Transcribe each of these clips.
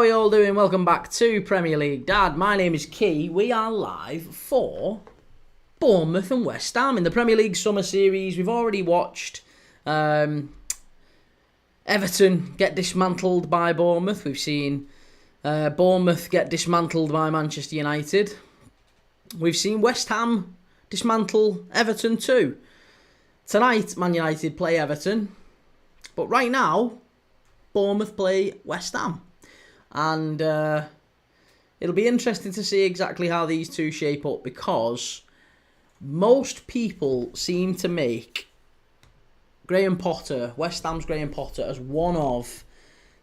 How are we all doing? Welcome back to Premier League Dad. My name is Key. We are live for Bournemouth and West Ham in the Premier League Summer Series. We've already watched Everton get dismantled by Bournemouth. We've seen Bournemouth get dismantled by Manchester United. We've seen West Ham dismantle Everton too. Tonight, Man United play Everton. But right now, Bournemouth play West Ham. And it'll be interesting to see exactly how these two shape up, because most people seem to make Graham Potter, West Ham's Graham Potter, as one of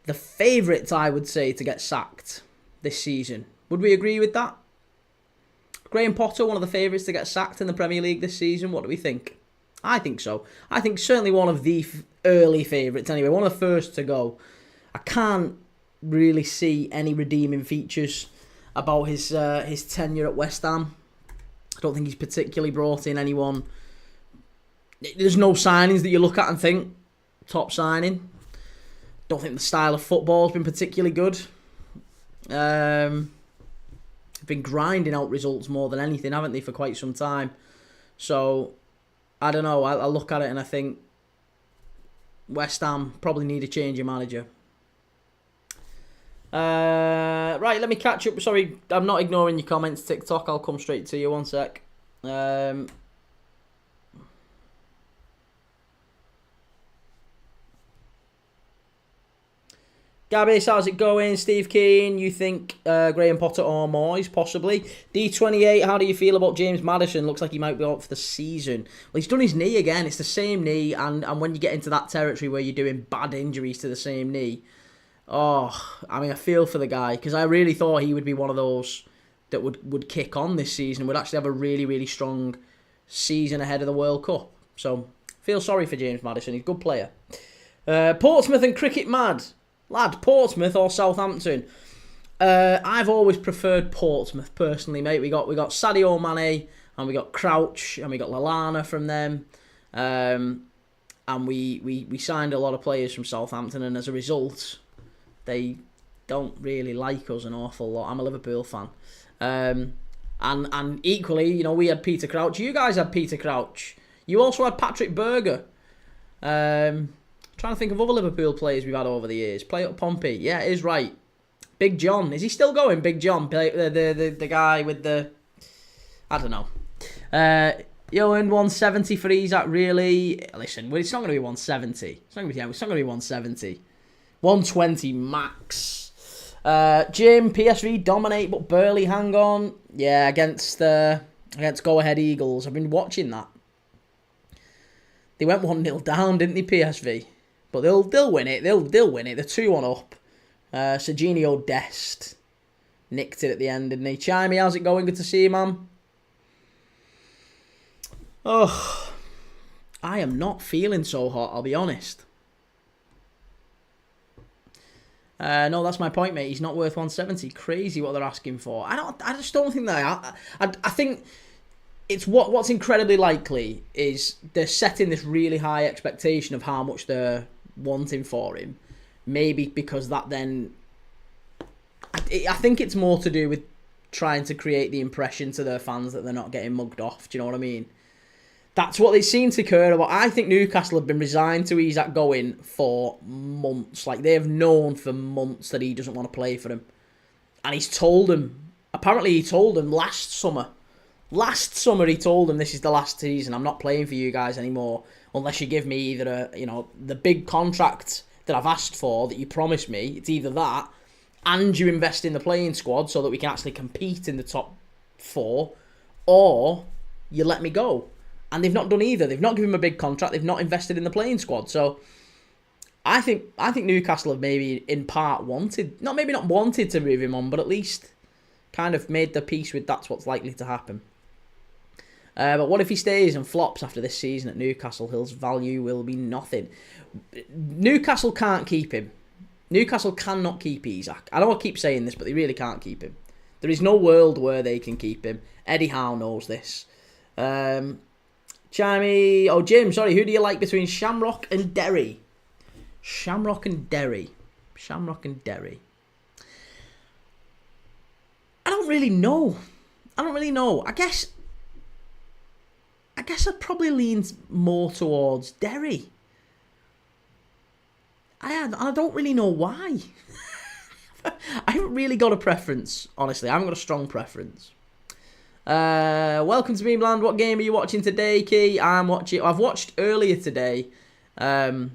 the favourites, I would say, to get sacked this season. Would we agree with that? Graham Potter, one of the favourites to get sacked in the Premier League this season. What do we think? I think so. I think certainly one of the early favourites anyway, one of the first to go. I can't really see any redeeming features about his tenure at West Ham. I don't think he's particularly brought in anyone. There's no signings that you look at and think, top signing. Don't think the style of football has been particularly good. Been grinding out results more than anything, haven't they, for quite some time. So, I don't know. I look at it and I think West Ham probably need a change of manager. Right, let me catch up. Sorry, I'm not ignoring your comments, TikTok. I'll come straight to you. One sec. Gabby, how's it going? Steve Keane, you think Graham Potter or Moyes, possibly? D28, how do you feel about James Maddison? Looks like he might be out for the season. Well, he's done his knee again. It's the same knee, and when you get into that territory where you're doing bad injuries to the same knee, I feel for the guy, because I really thought he would be one of those that would kick on this season, would actually have a really, really strong season ahead of the World Cup. So, feel sorry for James Maddison. He's a good player. Portsmouth and Cricket Mad. Lad, Portsmouth or Southampton? I've always preferred Portsmouth, personally, mate. We got Sadio Mane, and we got Crouch, and we got Lallana from them. And we signed a lot of players from Southampton, and as a result, they don't really like us an awful lot. I'm a Liverpool fan. And equally, we had Peter Crouch. You guys had Peter Crouch. You also had Patrick Berger. Trying to think of other Liverpool players we've had over the years. Play up Pompey. Yeah, it is right. Big John. Is he still going? Big John. The guy with the... I don't know. You earned 170 for Isak, really? Listen, it's not going to be 170. It's not going to be 170. 120 max. Jim, PSV dominate but barely hang on. Yeah, against Go Ahead Eagles. I've been watching that. They went 1-0 down, didn't they, PSV? But they'll win it. They'll win it. They're 2-1 up. Serginho Dest nicked it at the end, didn't he? Chimey, how's it going? Good to see you, man. Oh, I am not feeling so hot, I'll be honest. No, that's my point, mate. He's not worth 170. Crazy what they're asking for. I just don't think they are. I think it's what's incredibly likely is they're setting this really high expectation of how much they're wanting for him. Maybe because that then... I think it's more to do with trying to create the impression to their fans that they're not getting mugged off. Do you know what I mean? That's what they seem to care about. I think Newcastle have been resigned to Isak going for months. Like, they have known for months that he doesn't want to play for them. And he's told them... Apparently he told them last summer. Last summer he told them, this is the last season. I'm not playing for you guys anymore unless you give me either the big contract that I've asked for that you promised me. It's either that and you invest in the playing squad so that we can actually compete in the top 4, or you let me go. And they've not done either. They've not given him a big contract. They've not invested in the playing squad. So I think Newcastle have maybe in part maybe not wanted to move him on, but at least kind of made the peace with that's what's likely to happen. But what if he stays and flops after this season at Newcastle? His value will be nothing. Newcastle can't keep him. Newcastle cannot keep Isak. I know I keep saying this, but they really can't keep him. There is no world where they can keep him. Eddie Howe knows this. Jim, sorry, who do you like between Shamrock and Derry? Shamrock and Derry. don't really know. I guess I'd probably lean more towards Derry. I don't really know why. I haven't really got a preference, honestly. I haven't got a strong preference. Welcome to Memeland. What game are you watching today, Key? I've watched earlier today. I've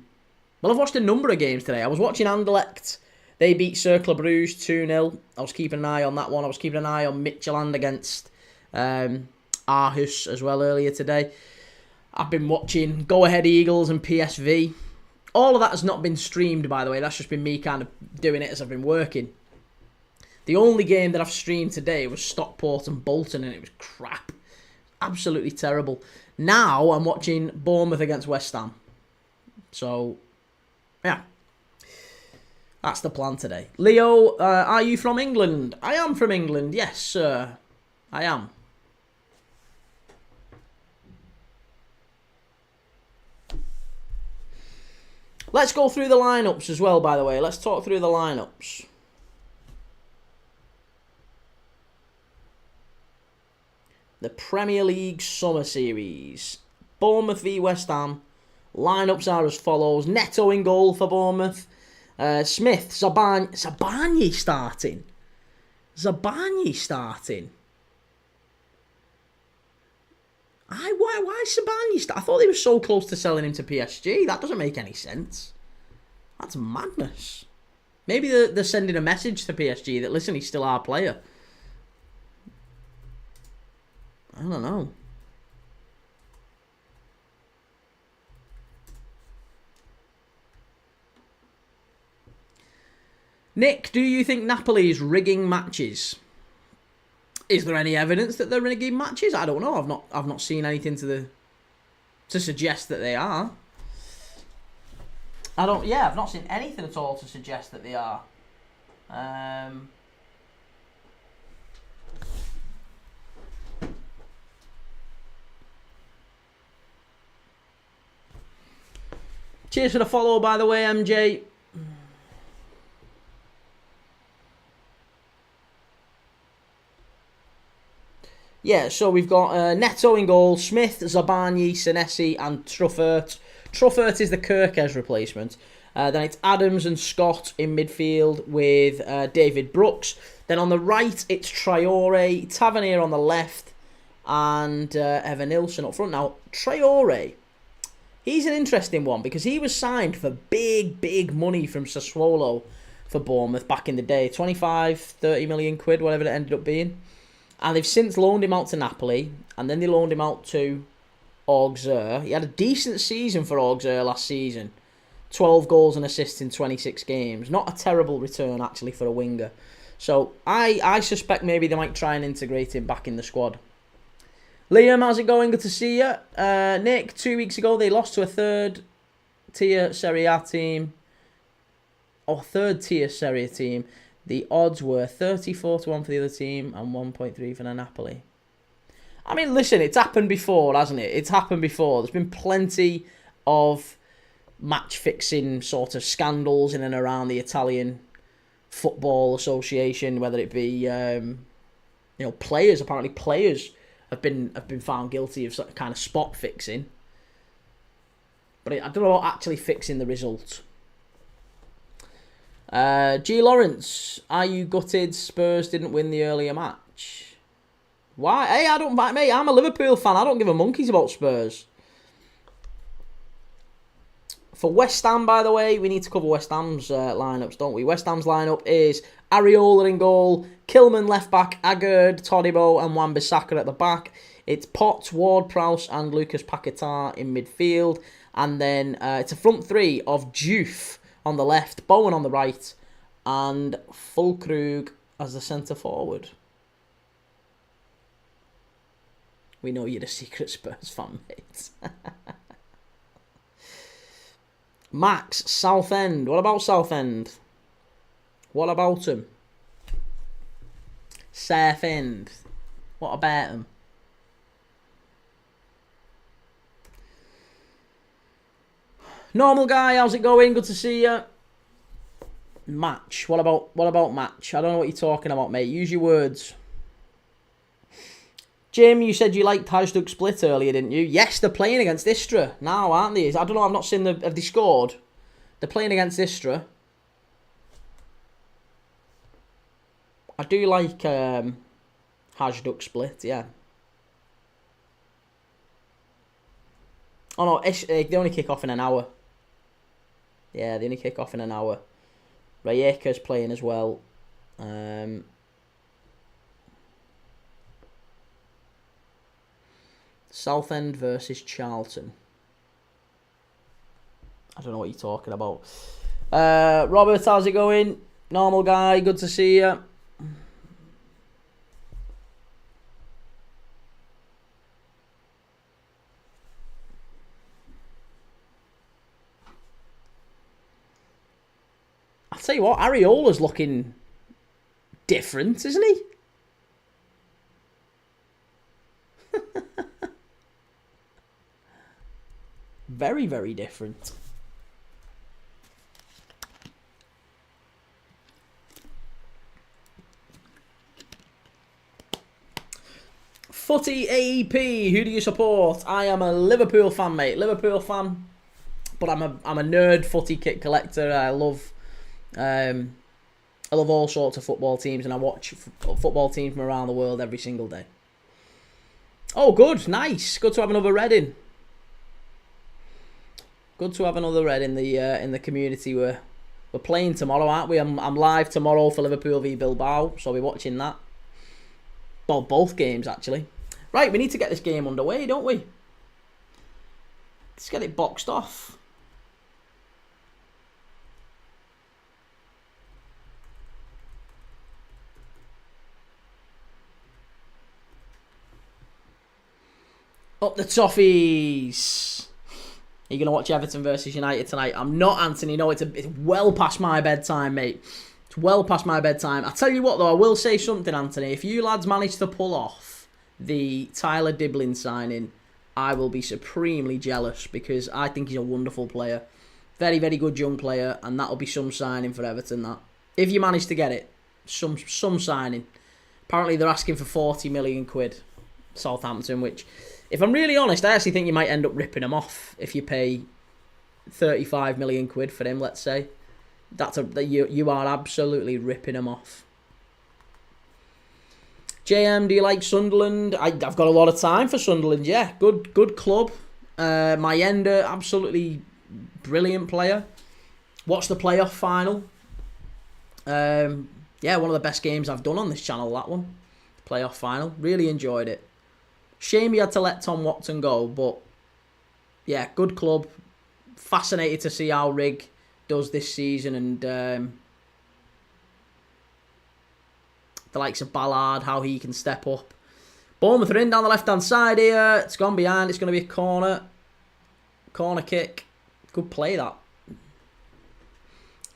watched a number of games today. I was watching Anderlecht. They beat Cercle Bruges 2-0. I was keeping an eye on that one. I was keeping an eye on Midtjylland against Aarhus as well earlier today. I've been watching Go Ahead Eagles and PSV. All of that has not been streamed, by the way. That's just been me kind of doing it as I've been working. The only game that I've streamed today was Stockport and Bolton, and it was crap. Absolutely terrible. Now I'm watching Bournemouth against West Ham. So, yeah. That's the plan today. Leo, are you from England? I am from England. Yes, sir. I am. Let's go through the lineups as well, by the way. Let's talk through the lineups. The Premier League Summer Series. Bournemouth v West Ham. Lineups are as follows. Neto in goal for Bournemouth. Smith, Zabani starting. Why Sabani start? I thought they were so close to selling him to PSG. That doesn't make any sense. That's madness. Maybe they're sending a message to PSG that, listen, he's still our player. I don't know. Nick, do you think Napoli is rigging matches? Is there any evidence that they're rigging matches? I don't know. I've not seen anything to suggest that they are. I've not seen anything at all to suggest that they are. Cheers for the follow, by the way, MJ. Yeah, so we've got Neto in goal, Smith, Zabani, Senesi and Truffert. Truffert is the Kirkes replacement. Then it's Adams and Scott in midfield with David Brooks. Then on the right, it's Traore, Tavernier on the left, and Evan Nilsson up front. Now, Traore, he's an interesting one because he was signed for big money from Sassuolo for Bournemouth back in the day. 25, 30 million quid, whatever it ended up being. And they've since loaned him out to Napoli, and then they loaned him out to Auxerre. He had a decent season for Auxerre last season. 12 goals and assists in 26 games. Not a terrible return, actually, for a winger. So I suspect maybe they might try and integrate him back in the squad. Liam, how's it going? Good to see you. Nick, 2 weeks ago, they lost to a third-tier Serie A team. Or third-tier Serie A team. The odds were 34-1 for the other team and 1.3 for the Napoli. I mean, listen, it's happened before, hasn't it? It's happened before. There's been plenty of match-fixing sort of scandals in and around the Italian Football Association, whether it be, players. Apparently, players have been found guilty of kind of spot fixing. But I don't know about actually fixing the result. G. Lawrence, are you gutted Spurs didn't win the earlier match? Why? Hey, I'm a Liverpool fan. I don't give a monkeys about Spurs. For West Ham, by the way, we need to cover West Ham's lineups, don't we? West Ham's lineup is Areola in goal, Kilman left back, Agard, Todibo and Wan-Bissaka at the back. It's Potts, Ward-Prowse and Lucas Paquetá in midfield. And then it's a front three of Diouf on the left, Bowen on the right, and Fulkrug as the centre forward. We know you're a secret Spurs fan, mate. Max, Southend. What about Southend? What about them? Southend. What about them? Normal guy, how's it going? Good to see you. Match. What about match? I don't know what you're talking about, mate. Use your words. Jim, you said you liked Hajduk Split earlier, didn't you? Yes, they're playing against Istra now, aren't they? I don't know, I've not seen have they scored? They're playing against Istra. I do like Hajduk Split, yeah. Oh no, they only kick off in an hour. Yeah, they only kick off in an hour. Rijeka's playing as well. Southend versus Charlton. I don't know what you're talking about. Robert, how's it going? Normal guy, good to see you. I'll tell you what, Areola's looking different, isn't he? Very, very different. Footy AEP, who do you support? I am a Liverpool fan, mate. Liverpool fan, but I'm a nerd footy kit collector. I love all sorts of football teams, and I watch football teams from around the world every single day. Oh, good, nice, good to have another red in. Good to have another red in the community. We're playing tomorrow, aren't we? I'm live tomorrow for Liverpool v Bilbao, so I'll be watching that. Well, both games actually. Right, we need to get this game underway, don't we? Let's get it boxed off. Up the toffees. Are you going to watch Everton versus United tonight? I'm not, Anthony. No, it's well past my bedtime, mate. It's well past my bedtime. I'll tell you what, though. I will say something, Anthony. If you lads manage to pull off the Tyler Diblin signing, I will be supremely jealous because I think he's a wonderful player. Very, very good young player, and that'll be some signing for Everton, that. If you manage to get it, some signing. Apparently, they're asking for 40 million quid, Southampton, which... If I'm really honest, I actually think you might end up ripping him off if you pay 35 million quid for him, let's say. You are absolutely ripping him off. JM, do you like Sunderland? I've got a lot of time for Sunderland, yeah. Good club. Mayenda, absolutely brilliant player. Watched the playoff final. Yeah, one of the best games I've done on this channel, that one. Playoff final. Really enjoyed it. Shame you had to let Tom Watson go, but yeah, good club. Fascinated to see how Rig does this season, and the likes of Ballard, how he can step up. Bournemouth are in down the left-hand side here. It's gone behind. It's going to be a corner. Corner kick. Good play, that.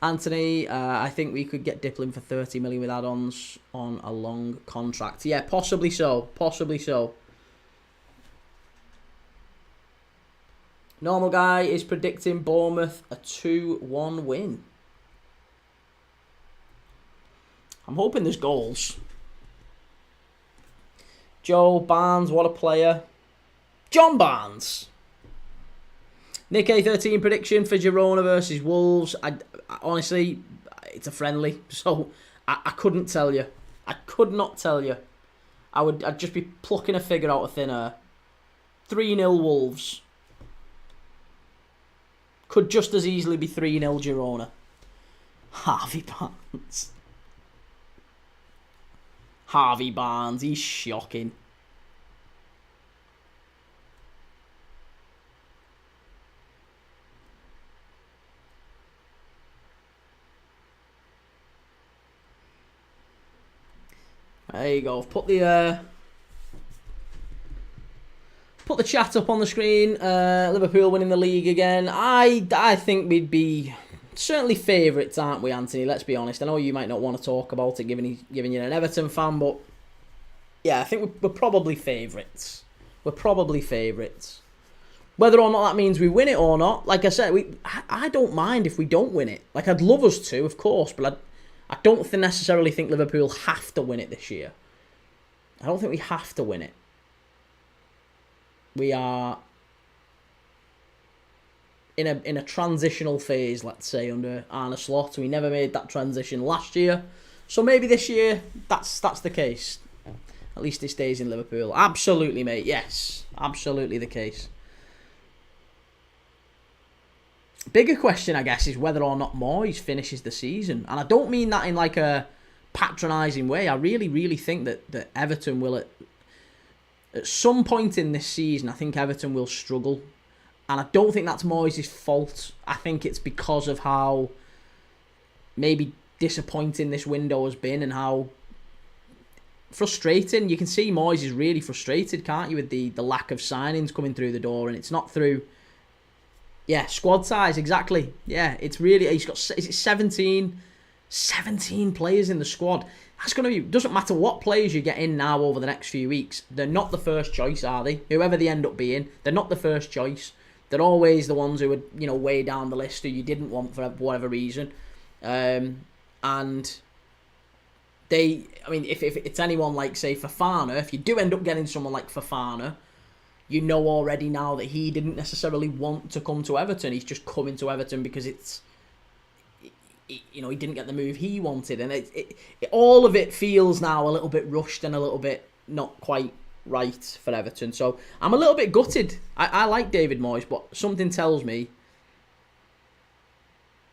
Anthony, I think we could get Diplin for 30 million with add-ons on a long contract. Yeah, possibly so. Possibly so. Normal guy is predicting Bournemouth a 2-1 win. I'm hoping there's goals. Joe Barnes, what a player. John Barnes. Nick A13 prediction for Girona versus Wolves. I honestly, it's a friendly, so I couldn't tell you. I could not tell you. I'd just be plucking a figure out of thin air. 3-0 Wolves. Could just as easily be 3-0 Girona. Harvey Barnes. Harvey Barnes, he's shocking. There you go. Put the chat up on the screen. Liverpool winning the league again. I think we'd be certainly favourites, aren't we, Anthony? Let's be honest. I know you might not want to talk about it, given you're an Everton fan, but yeah, I think we're probably favourites. We're probably favourites. Whether or not that means we win it or not, like I said, I don't mind if we don't win it. Like, I'd love us to, of course, but I don't necessarily think Liverpool have to win it this year. I don't think we have to win it. we are in a transitional phase, let's say, under Arne Slot. We never made that transition last year. So maybe this year, that's the case. At least he stays in Liverpool. Absolutely, mate. Yes. Absolutely the case. Bigger question, I guess, is whether or not Moyes finishes the season. And I don't mean that in like a patronising way. I really, really think that Everton will, at some point in this season, I think Everton will struggle. And I don't think that's Moyes' fault. I think it's because of how maybe disappointing this window has been and how frustrating. You can see Moyes is really frustrated, can't you, with the lack of signings coming through the door. And it's not through... Yeah, squad size, exactly. Yeah, it's really... He's got... Is it 17? 17 players in the squad. That's going to be... Doesn't matter what players you get in now over the next few weeks. They're not the first choice, are they? Whoever they end up being, they're not the first choice. They're always the ones who are, way down the list who you didn't want for whatever reason. And they... I mean, if it's anyone like, say, Fofana, if you do end up getting someone like Fofana... You know already now that he didn't necessarily want to come to Everton. He's just coming to Everton because it's, he didn't get the move he wanted. And all of it feels now a little bit rushed and a little bit not quite right for Everton. So I'm a little bit gutted. I like David Moyes, but something tells me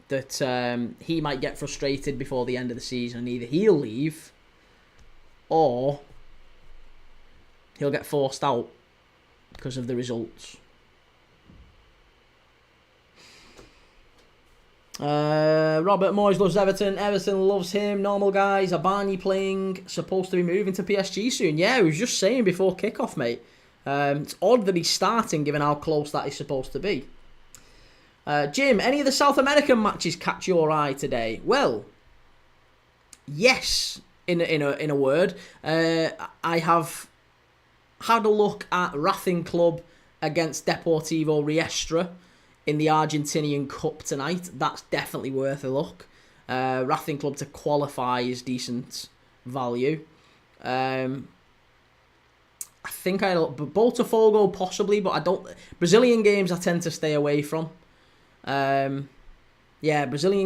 that he might get frustrated before the end of the season. And either he'll leave or he'll get forced out because of the results. Robert Moyes loves Everton. Everton loves him. Normal guys. Abani playing. Supposed to be moving to PSG soon. Yeah, I was just saying before kickoff, mate. It's odd that he's starting given how close that is supposed to be. Jim, any of the South American matches catch your eye today? Well, yes, in a word. I have had a look at Racing Club against Deportivo Riestra in the Argentinian Cup tonight. That's definitely worth a look. Racing Club to qualify is decent value. I think I Botafogo possibly, but I don't. Brazilian games I tend to stay away from. Brazilian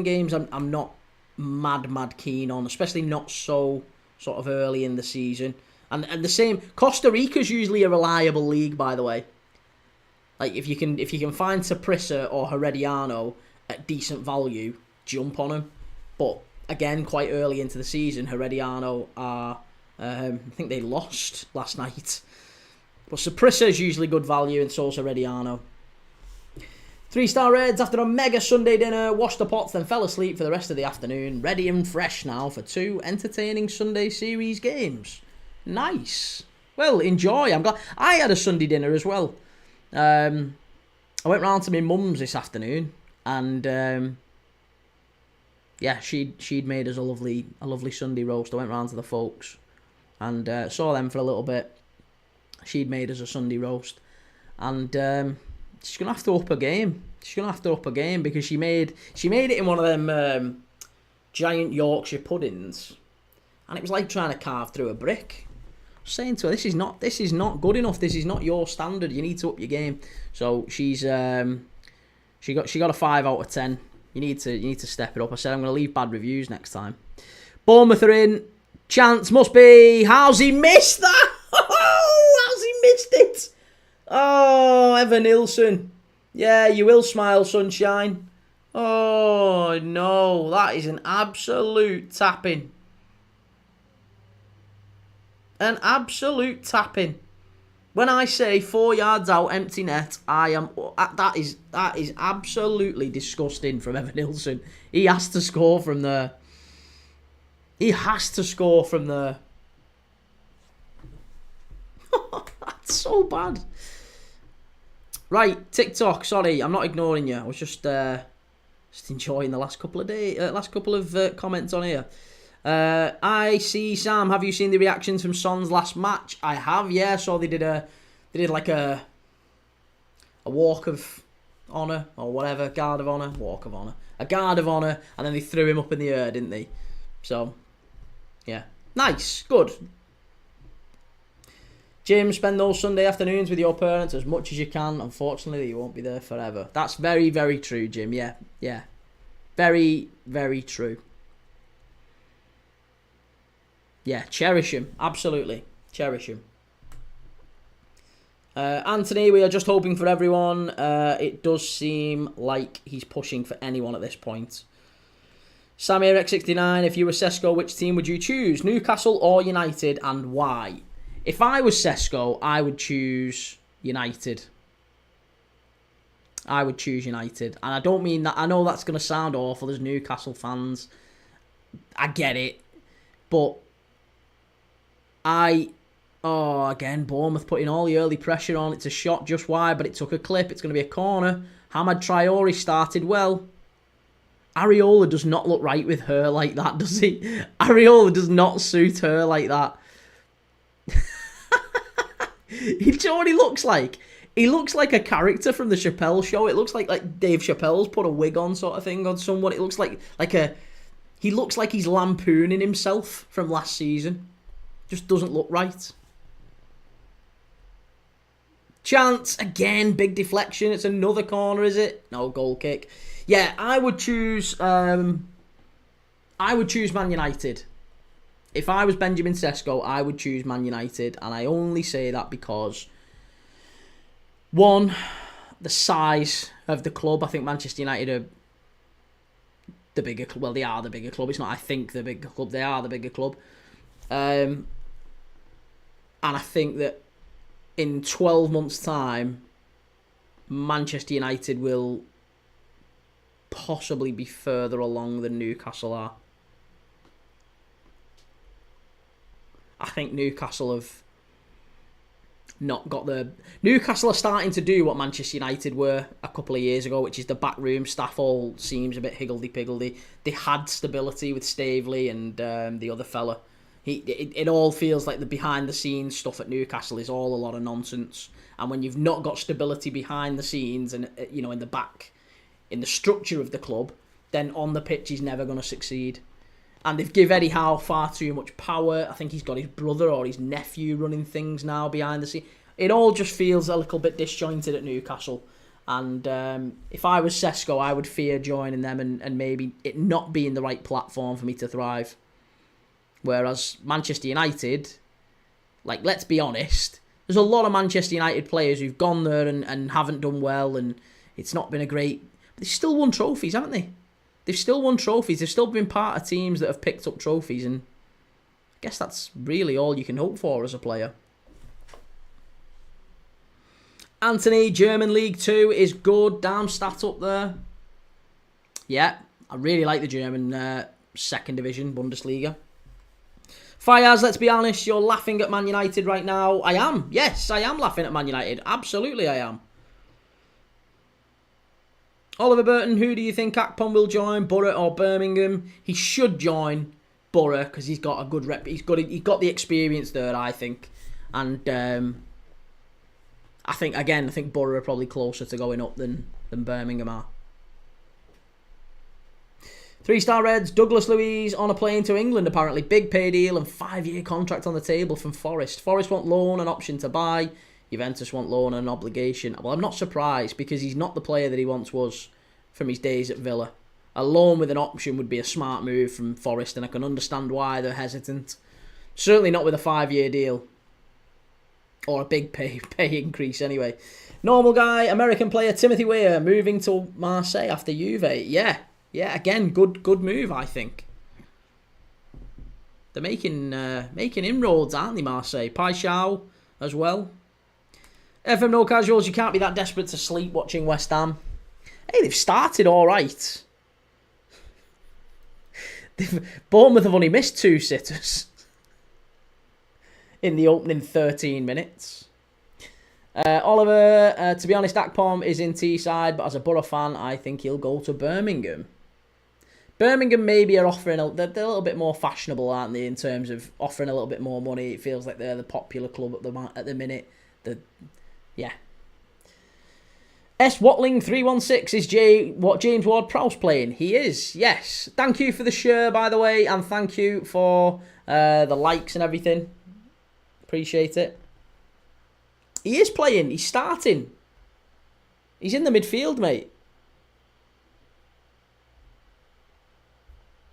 games I'm not mad keen on, especially not so sort of early in the season. And the same, Costa Rica's usually a reliable league, by the way. Like if you can find Saprissa or Herediano at decent value, jump on them. But again, quite early into the season, Herediano are I think they lost last night. But Saprissa is usually good value, and so is Herediano. 3-star Reds after a mega Sunday dinner, washed the pots, then fell asleep for the rest of the afternoon. Ready and fresh now for 2 entertaining Sunday series games. Nice. Well, enjoy. I'm glad. I had a Sunday dinner as well. I went round to my mum's this afternoon, and she'd made us a lovely Sunday roast. I went round to the folks and saw them for a little bit. She'd made us a Sunday roast, and she's gonna have to up her game. Because she made it in one of them giant Yorkshire puddings, and it was like trying to carve through a brick. Saying to her, this is not good enough. This is not your standard. You need to up your game. So she got a 5 out of 10. You need to step it up. I said I'm going to leave bad reviews next time. Bournemouth are in. Chance must be. How's he missed that? How's he missed it? Oh, Evan Nilsson. Yeah, you will smile, sunshine. Oh no, that is an absolute tapping. An absolute tapping. When I say 4 yards out, empty net, I am. That is absolutely disgusting from Evan Nilsson. He has to score from there. That's so bad. Right, TikTok. Sorry, I'm not ignoring you. I was just enjoying the last couple of comments on here. I see Sam. Have you seen the reactions from Son's last match? I have. Yeah, so they did like a walk of honour or whatever, guard of honour, walk of honour, a guard of honour, and then they threw him up in the air, didn't they? So yeah, nice, good. Jim, spend those Sunday afternoons with your parents as much as you can. Unfortunately, you won't be there forever. That's very, very true, Jim. Yeah. Very, very true. Yeah, cherish him. Absolutely. Cherish him. Anthony, we are just hoping for everyone. It does seem like he's pushing for anyone at this point. Samir X69, if you were Sesko, which team would you choose? Newcastle or United, and why? If I was Sesko, I would choose United. I would choose United. And I don't mean that. I know that's going to sound awful. There's Newcastle fans. I get it. But again, Bournemouth putting all the early pressure on. It's a shot just wide, but it took a clip. It's going to be a corner. Hamad Traore started well. Areola does not look right with her like that, does he? Areola does not suit her like that. You know what he looks like? He looks like a character from the Chappelle show. It looks like Dave Chappelle's put a wig on sort of thing on someone. It looks like he looks like he's lampooning himself from last season. Just doesn't look right. Chance, again, big deflection. It's another corner, is it? No, goal kick. Yeah, I would choose Man United. If I was Benjamin Sesko, I would choose Man United, and I only say that because, one, the size of the club. I think Manchester United are the bigger club. Well, they are the bigger club. It's not I think the bigger club. They are the bigger club. And I think that in 12 months' time, Manchester United will possibly be further along than Newcastle are. I think Newcastle have not got the... Newcastle are starting to do what Manchester United were a couple of years ago, which is the backroom staff all seems a bit higgledy-piggledy. They had stability with Staveley and the other fella. It all feels like the behind-the-scenes stuff at Newcastle is all a lot of nonsense. And when you've not got stability behind the scenes and in the back, in the structure of the club, then on the pitch he's never going to succeed. And they've given Eddie Howe far too much power. I think he's got his brother or his nephew running things now behind the scenes. It all just feels a little bit disjointed at Newcastle. And if I was Sesko, I would fear joining them and maybe it not being the right platform for me to thrive. Whereas Manchester United, like, let's be honest, there's a lot of Manchester United players who've gone there and haven't done well, and it's not been a great... But they've still won trophies, haven't they? They've still won trophies. They've still been part of teams that have picked up trophies, and I guess that's really all you can hope for as a player. Anthony, German League 2 is good. Darmstadt up there. Yeah, I really like the German second division, Bundesliga. Fayaz, let's be honest, you're laughing at Man United right now. I am. Yes, I am laughing at Man United. Absolutely I am. Oliver Burton, who do you think Akpom will join, Borough or Birmingham? He should join Borough because he's got a good rep. He's got the experience there, I think. And I think Borough are probably closer to going up than Birmingham are. 3-star Reds, Douglas Luiz on a plane to England apparently. Big pay deal and 5-year contract on the table from Forest. Forest want loan and option to buy. Juventus want loan and obligation. Well, I'm not surprised because he's not the player that he once was from his days at Villa. A loan with an option would be a smart move from Forest, and I can understand why they're hesitant. Certainly not with a 5-year deal. Or a big pay increase anyway. Normal guy, American player Timothy Weah moving to Marseille after Juve. Yeah, again, good move, I think. They're making inroads, aren't they, Marseille? Paixão as well. FM No Casuals, you can't be that desperate to sleep watching West Ham. Hey, they've started all right. Bournemouth have only missed 2 sitters in the opening 13 minutes. Oliver, to be honest, Akpom is in Teesside, but as a Borough fan, I think he'll go to Birmingham. Birmingham maybe are offering they're a little bit more fashionable, aren't they, in terms of offering a little bit more money. It feels like they're the popular club at the minute. Yeah. S Watling 316 is James Ward-Prowse playing? He is, yes. Thank you for the share, by the way, and thank you for the likes and everything. Appreciate it. He is playing. He's starting. He's in the midfield, mate.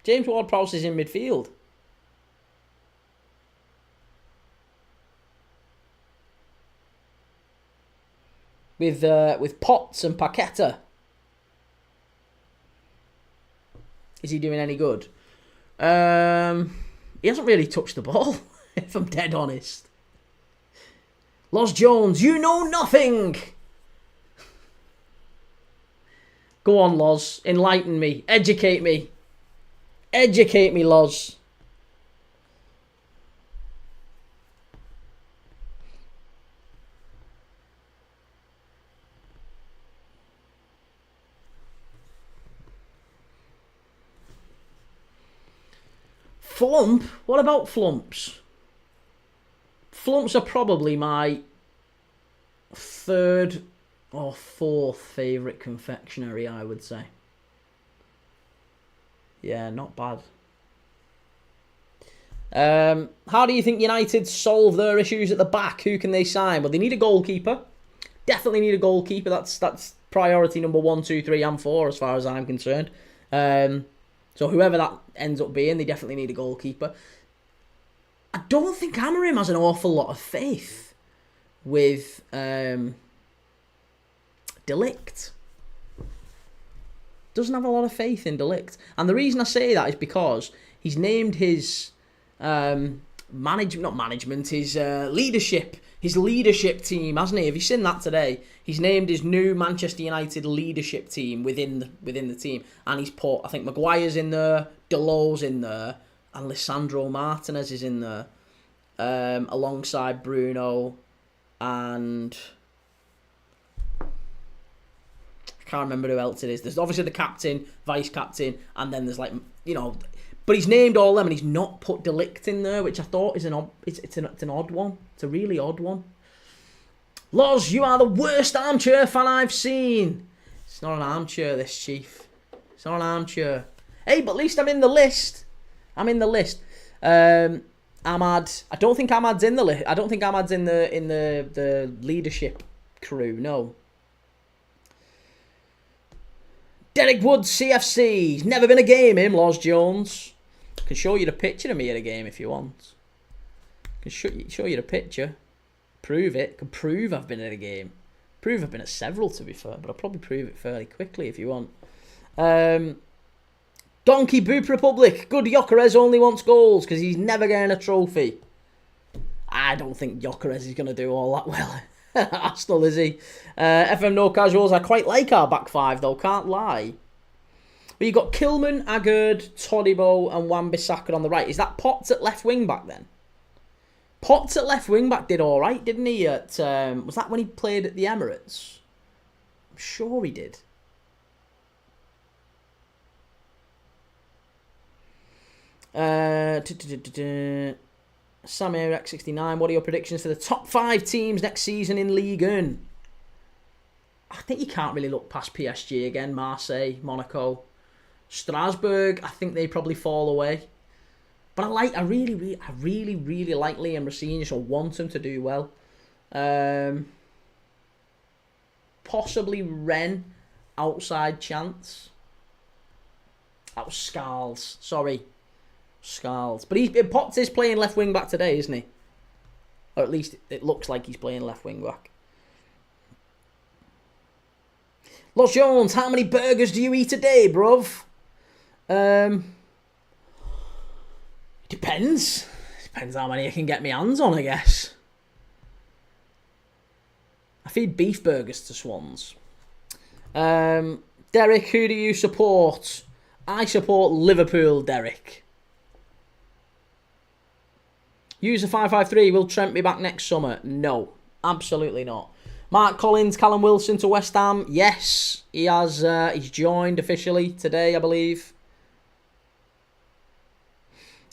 James Ward-Prowse is in midfield. With Potts and Paqueta. Is he doing any good? He hasn't really touched the ball, if I'm dead honest. Los Jones, you know nothing! Go on, Los. Enlighten me. Educate me. Educate me, Los. Flump? What about flumps? Flumps are probably my third or fourth favourite confectionery, I would say. Yeah, not bad. How do you think United solve their issues at the back? Who can they sign? Well, they need a goalkeeper. Definitely need a goalkeeper. That's priority number 1, 2, 3, and 4 as far as I'm concerned. So whoever that ends up being, they definitely need a goalkeeper. I don't think Amorim has an awful lot of faith with De Ligt. Doesn't have a lot of faith in De Ligt. And the reason I say that is because he's named his leadership team, hasn't he? Have you seen that today? He's named his new Manchester United leadership team within the team, and he's put, I think, Maguire's in there, Delor's in there, and Lisandro Martinez is in there, alongside Bruno, and I can't remember who else it is. There's obviously the captain, vice captain, and then there's but he's named all them, and he's not put De Ligt in there, which I thought is an odd one. It's a really odd one. Loz, you are the worst armchair fan I've seen. It's not an armchair, this, Chief. It's not an armchair. Hey, but at least I'm in the list. Ahmad, I don't think Ahmad's in the list. I don't think Ahmad's in the leadership crew. No. Derek Woods, CFC. He's never been a game, him, Loz Jones. I can show you the picture of me at a game if you want. I can show you the picture. Prove it. Can prove I've been at a game. Prove I've been at several, to be fair, but I'll probably prove it fairly quickly if you want. Donkey Boop Republic. Good Gyökeres only wants goals because he's never getting a trophy. I don't think Gyökeres is going to do all that well at Arsenal, is he? FM No Casuals. I quite like our back five, though. Can't lie. But you've got Kilman, Agard, Todibo and Wan-Bissaka on the right. Is that Potts at left wing back then? Potts at left wing back did all right, didn't he? Was that when he played at the Emirates? I'm sure he did. Samir X69, what are your predictions for the top 5 teams next season in Liga? I think you can't really look past PSG again. Marseille, Monaco, Strasbourg. I think they probably fall away. But I really like Liam Rosenius. I want him to do well. Possibly Ren, outside chance. That was Scarles. Sorry. Scarles. But Potts is playing left wing back today, isn't he? Or at least it looks like he's playing left wing back. Los Jones, how many burgers do you eat a day, bruv? Depends. Depends how many I can get my hands on, I guess. I feed beef burgers to swans. Derek, who do you support? I support Liverpool, Derek. User 553, will Trent be back next summer? No, absolutely not. Mark Collins, Callum Wilson to West Ham. Yes, he has. He's joined officially today, I believe.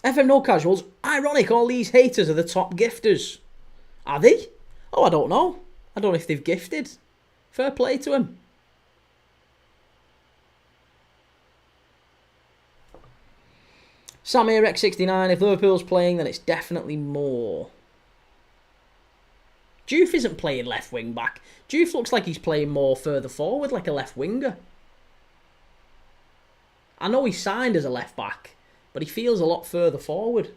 FM No Casuals. Ironic, all these haters are the top gifters. Are they? Oh, I don't know. I don't know if they've gifted. Fair play to him. Samir X69, if Liverpool's playing, then it's definitely more. Diouf isn't playing left wing back. Diouf looks like he's playing more further forward, like a left winger. I know he's signed as a left back, but he feels a lot further forward.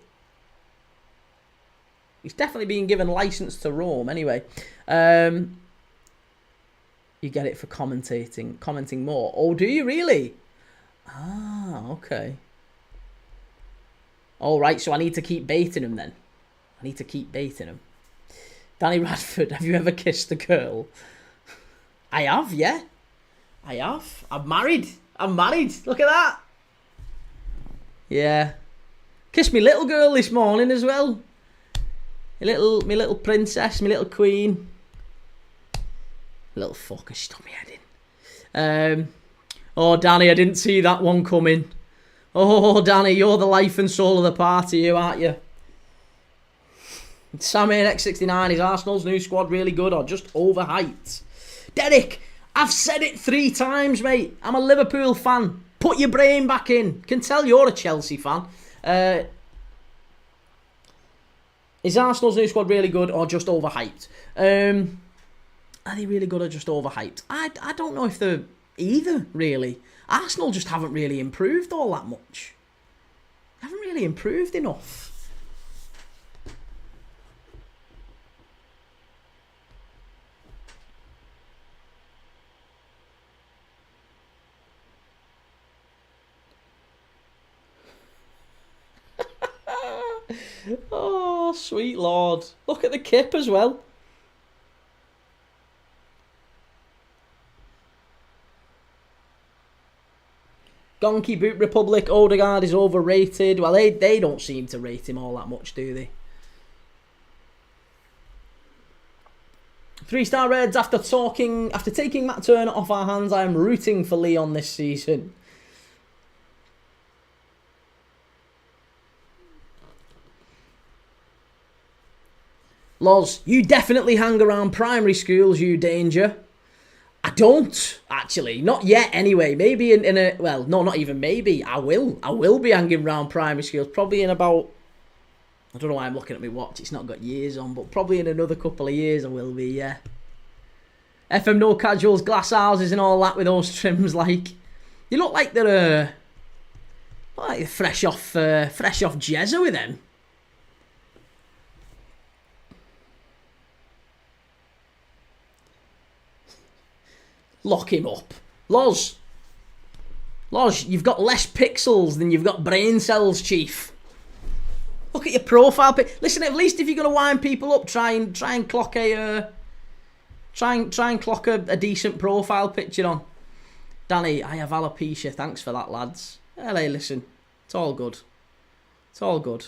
He's definitely being given license to roam anyway. You get it for commenting more. Oh, do you really? Ah, okay. All right, so I need to keep baiting him then. I need to keep baiting him. Danny Radford, have you ever kissed a girl? I have, yeah. I have. I'm married. Look at that. Yeah. Kissed me little girl this morning as well. My little princess, my little queen. Little fucker, she stuck my head in. Oh, Danny, I didn't see that one coming. Oh, Danny, you're the life and soul of the party, you aren't you? Sammy X69, is Arsenal's new squad really good or just overhyped? Derek, I've said it 3 times, mate. I'm a Liverpool fan. Put your brain back in. Can tell you're a Chelsea fan. Is Arsenal's new squad really good or just overhyped? Are they really good or just overhyped? I don't know if they're either, really. Arsenal just haven't really improved all that much. They haven't really improved enough. Oh, sweet Lord. Look at the kip as well. Donkey Boot Republic, Odegaard is overrated. Well, they don't seem to rate him all that much, do they? 3-star Reds, after taking Matt Turner off our hands, I am rooting for Leon this season. Loz, you definitely hang around primary schools, you danger. I don't, actually. Not yet, anyway. Maybe in a... Well, no, not even maybe. I will be hanging around primary schools. Probably in about... I don't know why I'm looking at my watch. It's not got years on. But probably in another couple of years I will be, yeah. FM No Casuals, glass houses and all that with those trims, like... You look like they're... like fresh off Jezza with them. Lock him up. Loz, you've got less pixels than you've got brain cells, Chief. Look at your profile pic. Listen, at least if you're going to wind people up, try and clock a decent profile picture on. Danny, I have alopecia. Thanks for that, lads. LA, listen, it's all good. It's all good.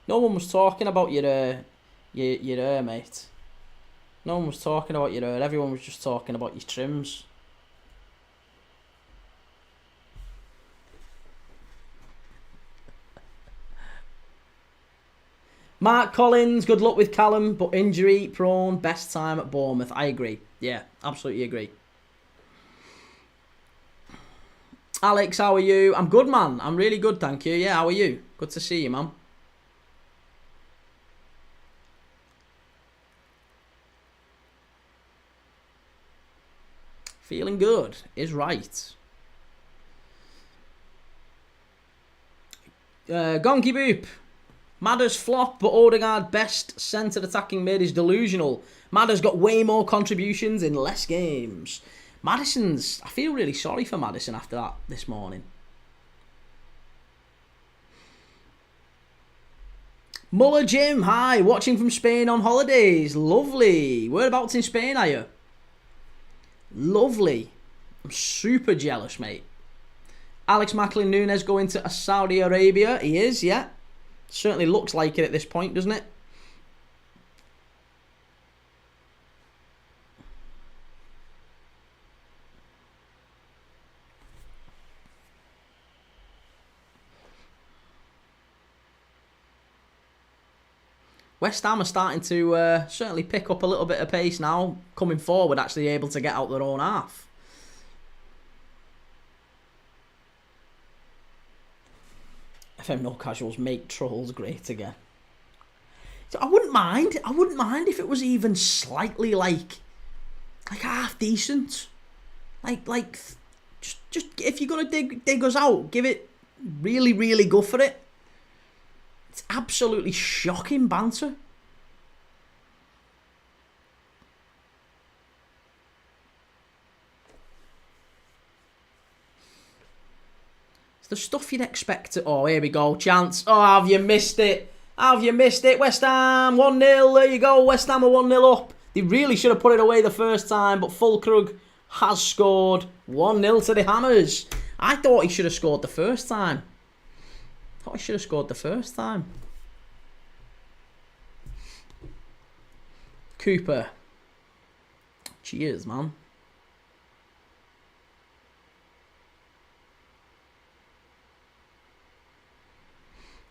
No one was talking about your hair, mate. No one was talking about your hair. Everyone was just talking about your trims. Mark Collins, good luck with Callum, but injury prone, best time at Bournemouth. I agree. Yeah, absolutely agree. Alex, how are you? I'm good, man. I'm really good, thank you. Yeah, how are you? Good to see you, man. Feeling good is right. Gonky Boop. Madder's flop, but Odegaard best centre attacking mid is delusional. Madder's got way more contributions in less games. Maddison's... I feel really sorry for Maddison after that this morning. Muller Jim, hi. Watching from Spain on holidays. Lovely. Whereabouts in Spain are you? Lovely. I'm super jealous, mate. Alex Macklin Nunes going to Saudi Arabia. He is, yeah. Certainly looks like it at this point, doesn't it? West Ham are starting to certainly pick up a little bit of pace now, coming forward, actually able to get out their own half. FM No Casuals, make trolls great again. So I wouldn't mind. I wouldn't mind if it was even slightly like half decent. Just if you're gonna dig us out, give it really, really go for it. It's absolutely shocking banter. It's the stuff you'd expect to... Oh, here we go. Chance. Oh, have you missed it? Have you missed it? West Ham 1-0. There you go. West Ham are 1-0 up. They really should have put it away the first time, but Fulkrug has scored 1-0 to the Hammers. I thought he should have scored the first time. Cooper. Cheers, man.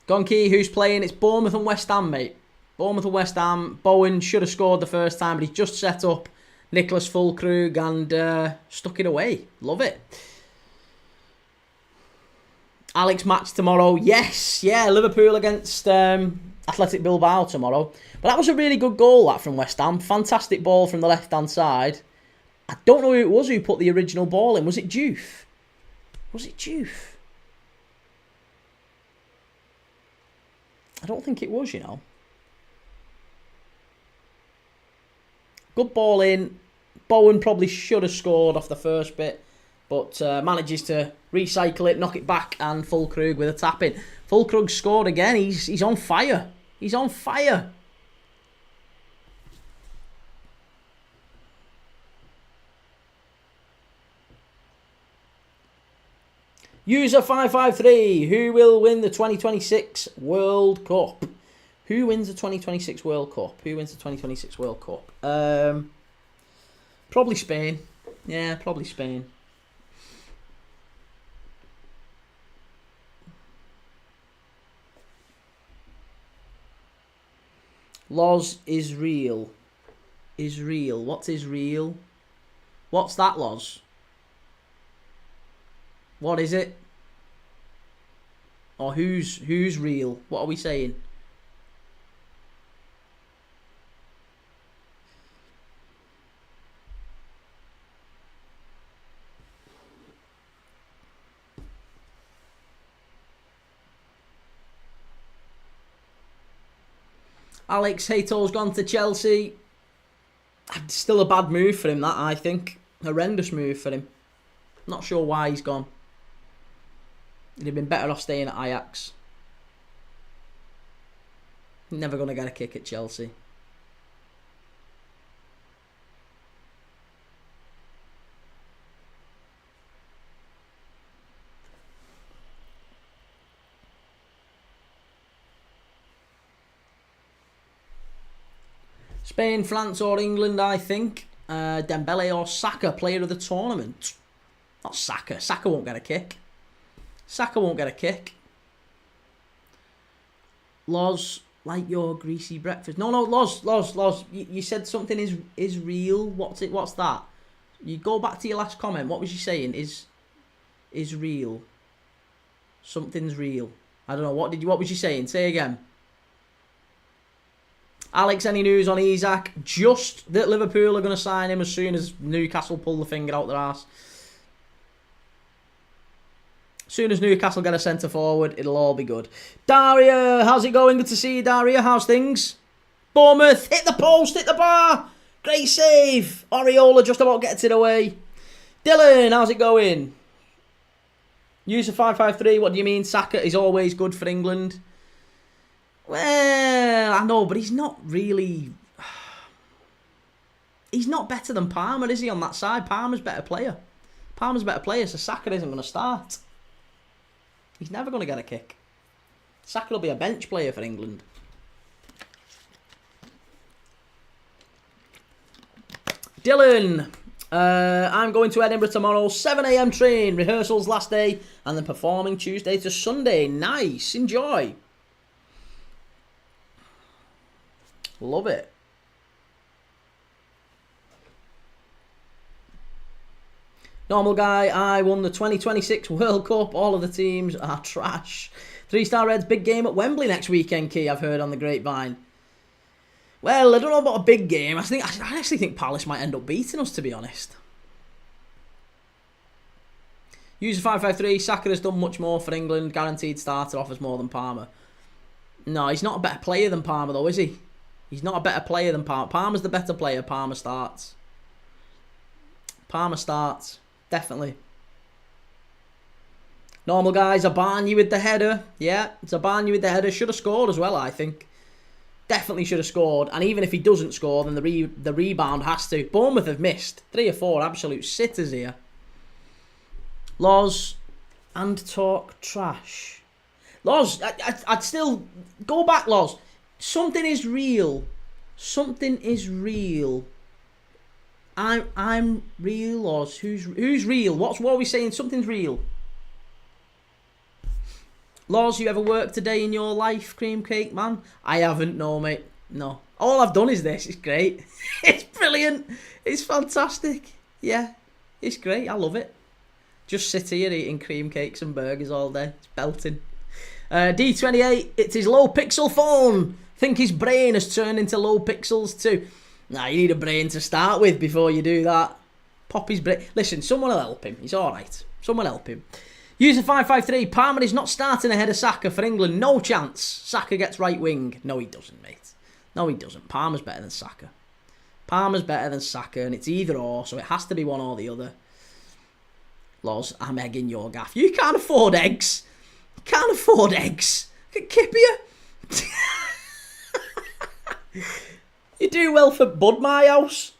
Gonky, who's playing? It's Bournemouth and West Ham, mate. Bournemouth and West Ham. Bowen should have scored the first time, but he's just set up Nicholas Fulkrug and stuck it away. Love it. Alex match tomorrow. Yes, yeah, Liverpool against Athletic Bilbao tomorrow. But that was a really good goal, that, from West Ham. Fantastic ball from the left-hand side. I don't know who it was who put the original ball in. Was it Diouf? I don't think it was, you know. Good ball in. Bowen probably should have scored off the first bit, but manages to recycle it, knock it back, and Fulkrug with a tap in. Fulkrug scored again. He's on fire. He's on fire. User 553, who will win the 2026 World Cup? Who wins the 2026 World Cup? Probably Spain. Yeah, probably Spain. Loz is real. What is real? What's that, Loz? What is it? Or who's real? What are we saying? Alex Hato's gone to Chelsea. Still a bad move for him, that, I think. Horrendous move for him. Not sure why he's gone. He'd have been better off staying at Ajax. Never going to get a kick at Chelsea. Spain, France or England, I think. Dembele or Saka, player of the tournament. Not Saka. Saka won't get a kick. Loz, like your greasy breakfast. No, Loz. You said something is real. What's that? You go back to your last comment. What was you saying? Is real. Something's real. I don't know. What was you saying? Say again. Alex, any news on Isak? Just that Liverpool are going to sign him as soon as Newcastle pull the finger out their arse. As soon as Newcastle get a centre forward, it'll all be good. Daria, how's it going? Good to see you, Daria. How's things? Bournemouth, hit the post, hit the bar. Great save. Oriola just about gets it away. Dylan, how's it going? User 553, what do you mean? Saka is always good for England. Well, I know, but he's not really... He's not better than Palmer, is he, on that side? Palmer's a better player, so Saka isn't going to start. He's never going to get a kick. Saka will be a bench player for England. Dylan, I'm going to Edinburgh tomorrow. 7 AM train, rehearsals last day, and then performing Tuesday to Sunday. Nice, enjoy. Love it. Normal guy, I won the 2026 World Cup. All of the teams are trash. 3-star Reds, big game at Wembley next weekend, Key, I've heard on the grapevine. Well, I don't know about a big game. I actually think Palace might end up beating us, to be honest. User 553, Saka has done much more for England. Guaranteed starter, offers more than Palmer. No, he's not a better player than Palmer, though, is he? He's not a better player than Palmer. Palmer's the better player. Palmer starts. Palmer starts. Definitely. Normal guys, Zabani with the header. Yeah, Zabani with the header. Should have scored as well, I think. Definitely should have scored. And even if he doesn't score, then the rebound has to. Bournemouth have missed 3 or 4 absolute sitters here. Loz and talk trash. Loz, I'd still... Go back, Loz. Something is real. Something is real. I'm real, Loz. Who's real? What are we saying? Something's real. Loz, you ever worked today in your life, cream cake man? I haven't, no, mate. No. All I've done is this. It's great. It's brilliant. It's fantastic. Yeah. It's great. I love it. Just sit here eating cream cakes and burgers all day. It's belting. D28, it's his low pixel phone. Think his brain has turned into low pixels too. Nah, you need a brain to start with before you do that. Pop his brain. Listen, someone will help him. He's alright. Someone help him. User 553, Palmer is not starting ahead of Saka for England. No chance. Saka gets right wing. No, he doesn't, mate. No, he doesn't. Palmer's better than Saka. Palmer's better than Saka, and it's either or, so it has to be one or the other. Loz, I'm egging your gaff. You can't afford eggs. You can't afford eggs. Kip you. You do well for Bud my house.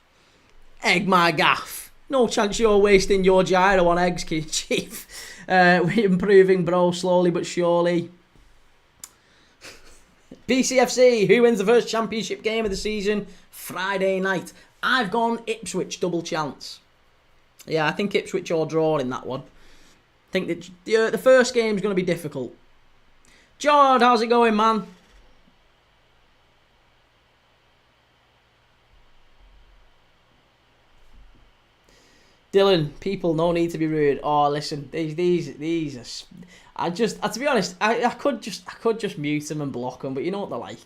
Egg my gaff. No chance you're wasting your gyro on eggs, Chief. We're improving, bro, slowly but surely. BCFC, who wins the first championship game of the season? Friday night. I've gone Ipswich, double chance. Yeah, I think Ipswich or draw in that one. I think that the first game's going to be difficult. Jord, how's it going, man? Dylan, people, no need to be rude. Oh, listen, these are. To be honest, I could just mute them and block them, but you know what they're like.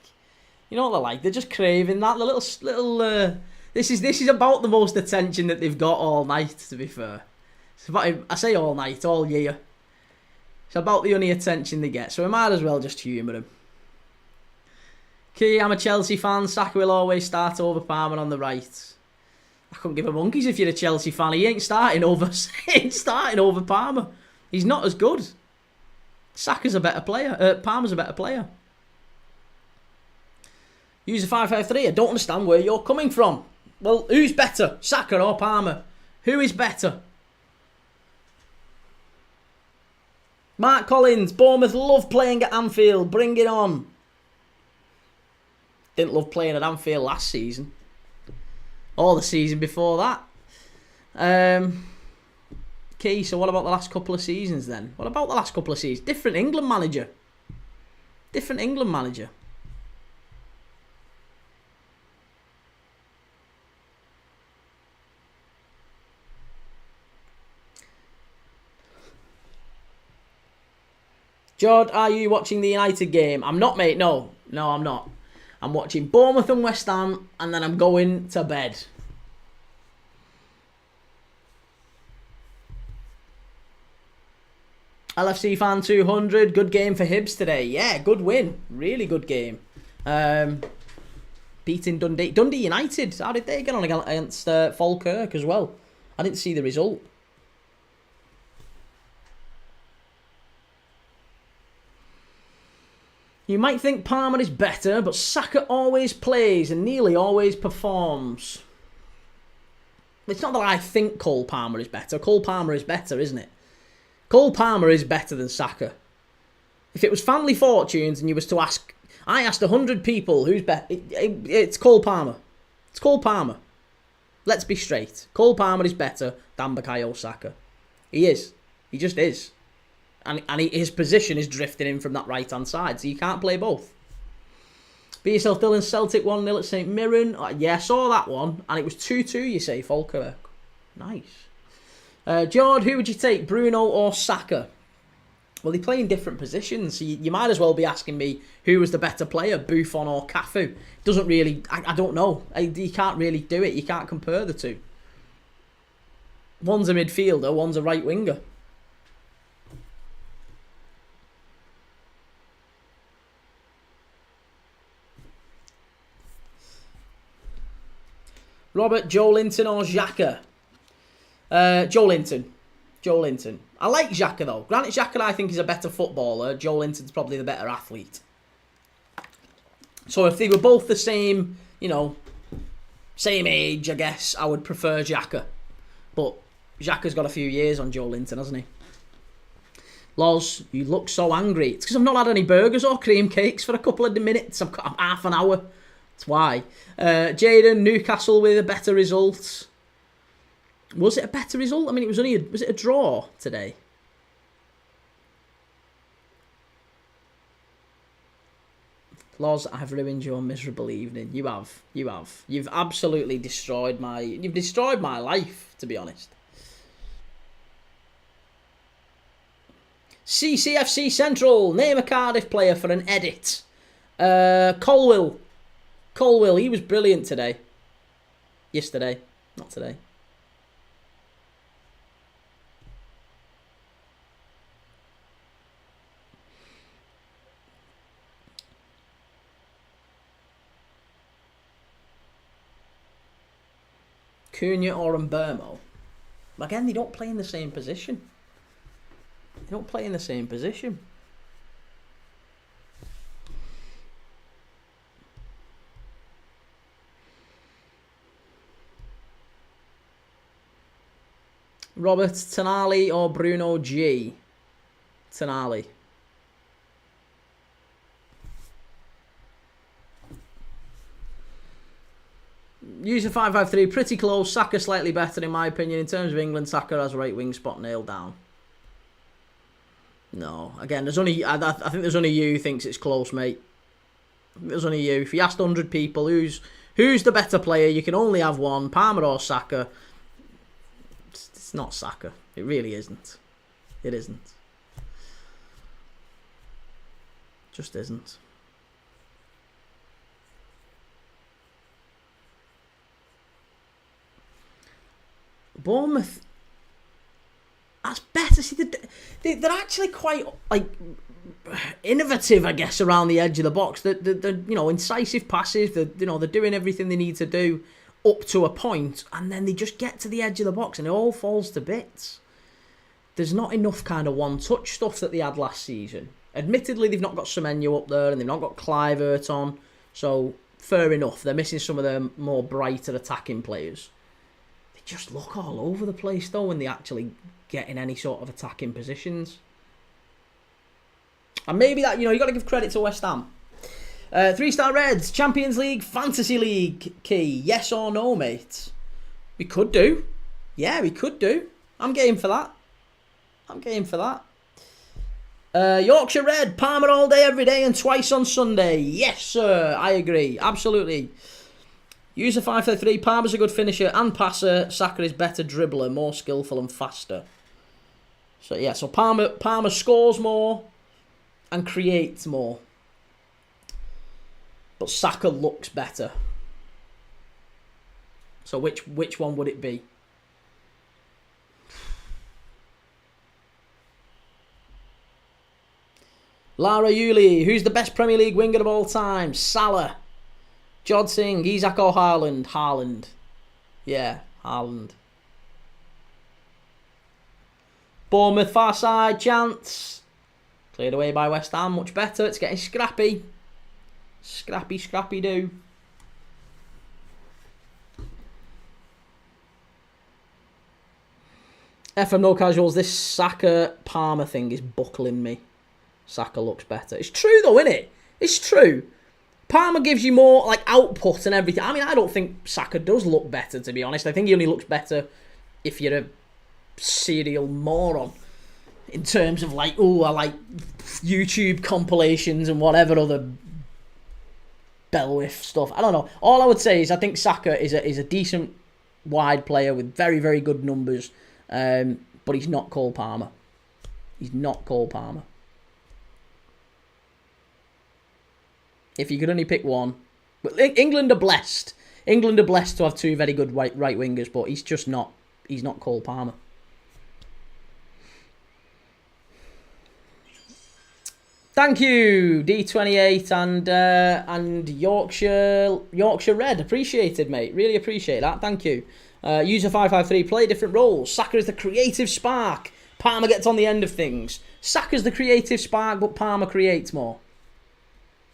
You know what they're like. They're just craving that. The little. This is about the most attention that they've got all night. To be fair, it's about, I say all night, all year. It's about the only attention they get, so we might as well just humour them. Key, I'm a Chelsea fan. Saka will always start over Palmer on the right. I couldn't give a monkeys if you're a Chelsea fan. He ain't starting over Palmer. He's not as good. Saka's a better player. Palmer's a better player. User 553, I don't understand where you're coming from. Well, who's better? Saka or Palmer? Who is better? Mark Collins, Bournemouth love playing at Anfield. Bring it on. Didn't love playing at Anfield last season. Or the season before that. Key, so what about the last couple of seasons then? What about the last couple of seasons? Different England manager. Different England manager. Jord, are you watching the United game? I'm not, mate. No, I'm not. I'm watching Bournemouth and West Ham, and then I'm going to bed. LFC fan 200, good game for Hibs today. Yeah, good win. Really good game. Beating Dundee. Dundee United, how did they get on against Falkirk as well? I didn't see the result. You might think Palmer is better, but Saka always plays and nearly always performs. It's not that I think Cole Palmer is better. Cole Palmer is better, isn't it? Cole Palmer is better than Saka. If it was Family Fortunes and you was to ask... I asked 100 people who's better. It's Cole Palmer. It's Cole Palmer. Let's be straight. Cole Palmer is better than Bukayo Saka. He is. He just is. And his position is drifting in from that right-hand side, so you can't play both. Be yourself, Dylan. Celtic 1-0 at St Mirren. Yeah, I saw that one, and it was 2-2, you say, Falkirk. Nice. Jord, who would you take, Bruno or Saka? Well, they play in different positions. So you might as well be asking me who was the better player, Buffon or Cafu. Doesn't really... I don't know. You can't really do it. You can't compare the two. One's a midfielder, one's a right winger. Robert, Joe Linton or Xhaka? Joe Linton. Joe Linton. I like Xhaka though. Granted, Xhaka I think is a better footballer. Joe Linton's probably the better athlete. So if they were both the same, same age, I guess, I would prefer Xhaka. But Xhaka's got a few years on Joe Linton, hasn't he? Loz, you look so angry. It's because I've not had any burgers or cream cakes for a couple of minutes. I've got half an hour. That's why. Jaden, Newcastle with a better result. Was it a better result? I mean, was it a draw today? Loz, I've ruined your miserable evening. You have. You've absolutely destroyed my life, to be honest. CCFC Central, name a Cardiff player for an edit. Colwill, he was brilliant today. Yesterday, not today. Cunha or Mbermo. Again, they don't play in the same position. Robert, Tonali or Bruno G? Tonali. User 553, pretty close. Saka slightly better in my opinion. In terms of England, Saka has right wing spot nailed down. No, again, I think there's only you who thinks it's close, mate. There's only you. If you asked 100 people who's the better player, you can only have one, Palmer or Saka. It's not Saka. It really isn't. It isn't. Just isn't. Bournemouth, that's better. See, they're actually quite innovative, I guess, around the edge of the box. They're incisive passes. They're doing everything they need to do up to a point, and then they just get to the edge of the box and it all falls to bits. There's not enough kind of one-touch stuff that they had last season. Admittedly, they've not got Semenyo up there and they've not got Kluivert on, so fair enough. They're missing some of their more brighter attacking players. Just look all over the place though when they actually get in any sort of attacking positions. And maybe that, you got to give credit to West Ham. 3-star Reds, Champions League, Fantasy League, Key, yes or no, mate? We could do. Yeah, we could do. I'm game for that. Yorkshire Red, Palmer all day, every day and twice on Sunday. Yes, sir, I agree. Absolutely. User 533, Palmer's a good finisher and passer. Saka is better dribbler, more skillful and faster. So yeah, so Palmer scores more and creates more. But Saka looks better. So which one would it be? Lara Yuli, who's the best Premier League winger of all time? Salah. Jod Singh, Isak or Haaland? Haaland. Yeah, Haaland. Bournemouth, far side, chance. Cleared away by West Ham, much better. It's getting scrappy. Scrappy do. FM No Casuals, this Saka Palmer thing is buckling me. Saka looks better. It's true though, isn't it? It's true. Palmer gives you more output and everything. I mean, I don't think Saka does look better, to be honest. I think he only looks better if you're a serial moron. In terms of I like YouTube compilations and whatever other Bellwith stuff. I don't know. All I would say is I think Saka is a decent wide player with very, very good numbers. But he's not Cole Palmer. He's not Cole Palmer. If you could only pick one. But England are blessed. England are blessed to have two very good right wingers, but he's just not. He's not Cole Palmer. Thank you, D28 and Yorkshire Red. Appreciated, mate. Really appreciate that. Thank you. User 553, play different roles. Saka is the creative spark. Palmer gets on the end of things. Saka's the creative spark, but Palmer creates more.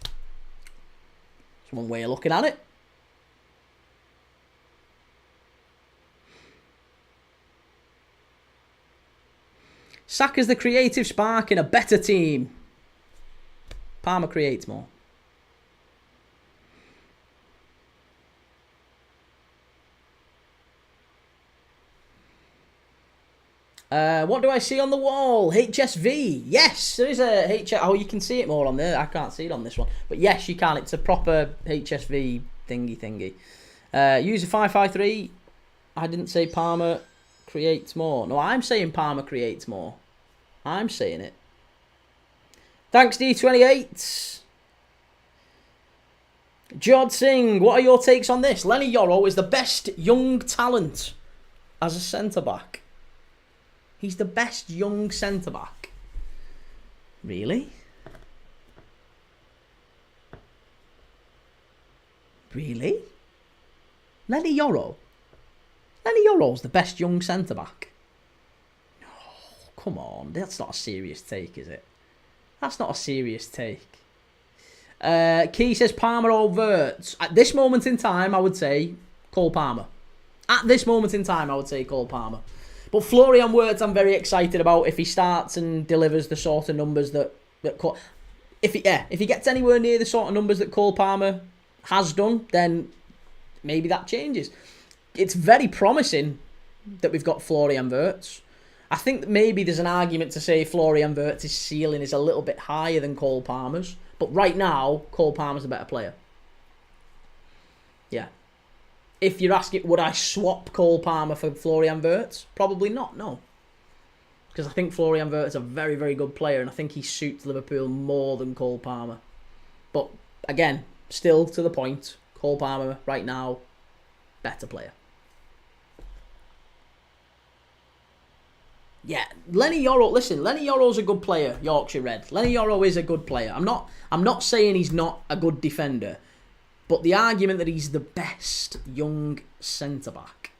That's one way of looking at it. Saka's the creative spark in a better team. Palmer creates more. What do I see on the wall? HSV. Yes, there is a HS. Oh, you can see it more on there. I can't see it on this one. But yes, you can. It's a proper HSV thingy. User 553. I didn't say Palmer creates more. No, I'm saying Palmer creates more. I'm saying it. Thanks, D28. Jod Singh, what are your takes on this? Lenny Yoro is the best young talent as a centre-back. He's the best young centre-back. Really? Really? Lenny Yoro? Lenny Yoro's the best young centre-back? No, come on. That's not a serious take, is it? That's not a serious take. Key says Palmer or Wirtz. At this moment in time, I would say Cole Palmer. At this moment in time, I would say Cole Palmer. But Florian Wirtz, I'm very excited about if he starts and delivers the sort of numbers that Cole... If he gets anywhere near the sort of numbers that Cole Palmer has done, then maybe that changes. It's very promising that we've got Florian Wirtz. I think that maybe there's an argument to say Florian Wirtz's ceiling is a little bit higher than Cole Palmer's. But right now, Cole Palmer's a better player. Yeah. If you're asking, would I swap Cole Palmer for Florian Wirtz? Probably not, no. Because I think Florian Wirtz is a very, very good player, and I think he suits Liverpool more than Cole Palmer. But, again, still to the point, Cole Palmer, right now, better player. Yeah, Lenny Yoro. Listen, Lenny Yoro's a good player. Yorkshire Red. Lenny Yoro is a good player. I'm not saying he's not a good defender, but the argument that he's the best young centre back.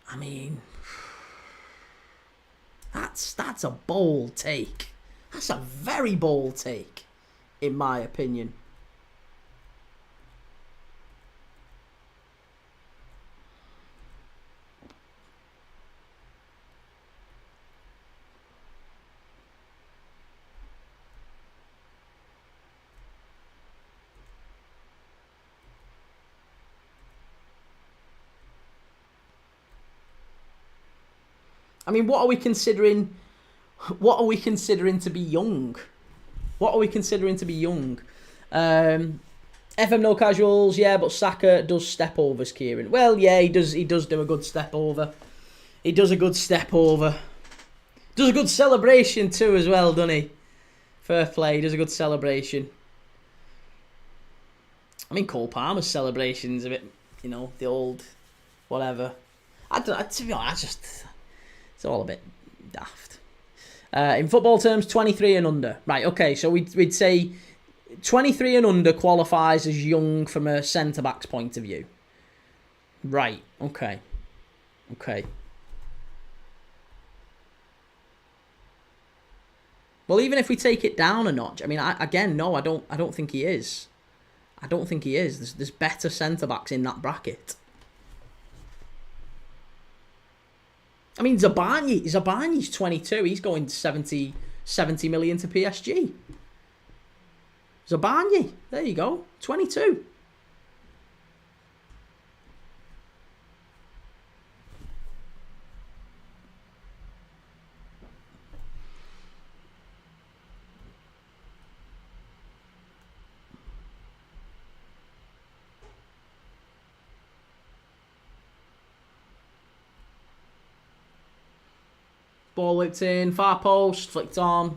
I mean, that's a bold take. That's a very bold take, in my opinion. I mean, what are we considering? What are we considering to be young? What are we considering to be young? FM No Casuals, yeah, but Saka does step overs, Kieran. Well, yeah, he does do a good step over. He does a good step over. Does a good celebration too as well, doesn't he? Fair play, he does a good celebration. I mean, Cole Palmer's celebration's a bit, the old whatever. I don't. To be honest, it's all a bit daft. In football terms, 23 and under. Right, okay, so we'd say 23 and under qualifies as young from a centre-back's point of view. Right, okay. Well, even if we take it down a notch, I mean, I don't think he is. I don't think he is. There's better centre-backs in that bracket. I mean, Zabarnyi's 22. He's going 70 million to PSG. Zabarnyi, there you go, 22. Ball whipped in, far post, flicked on.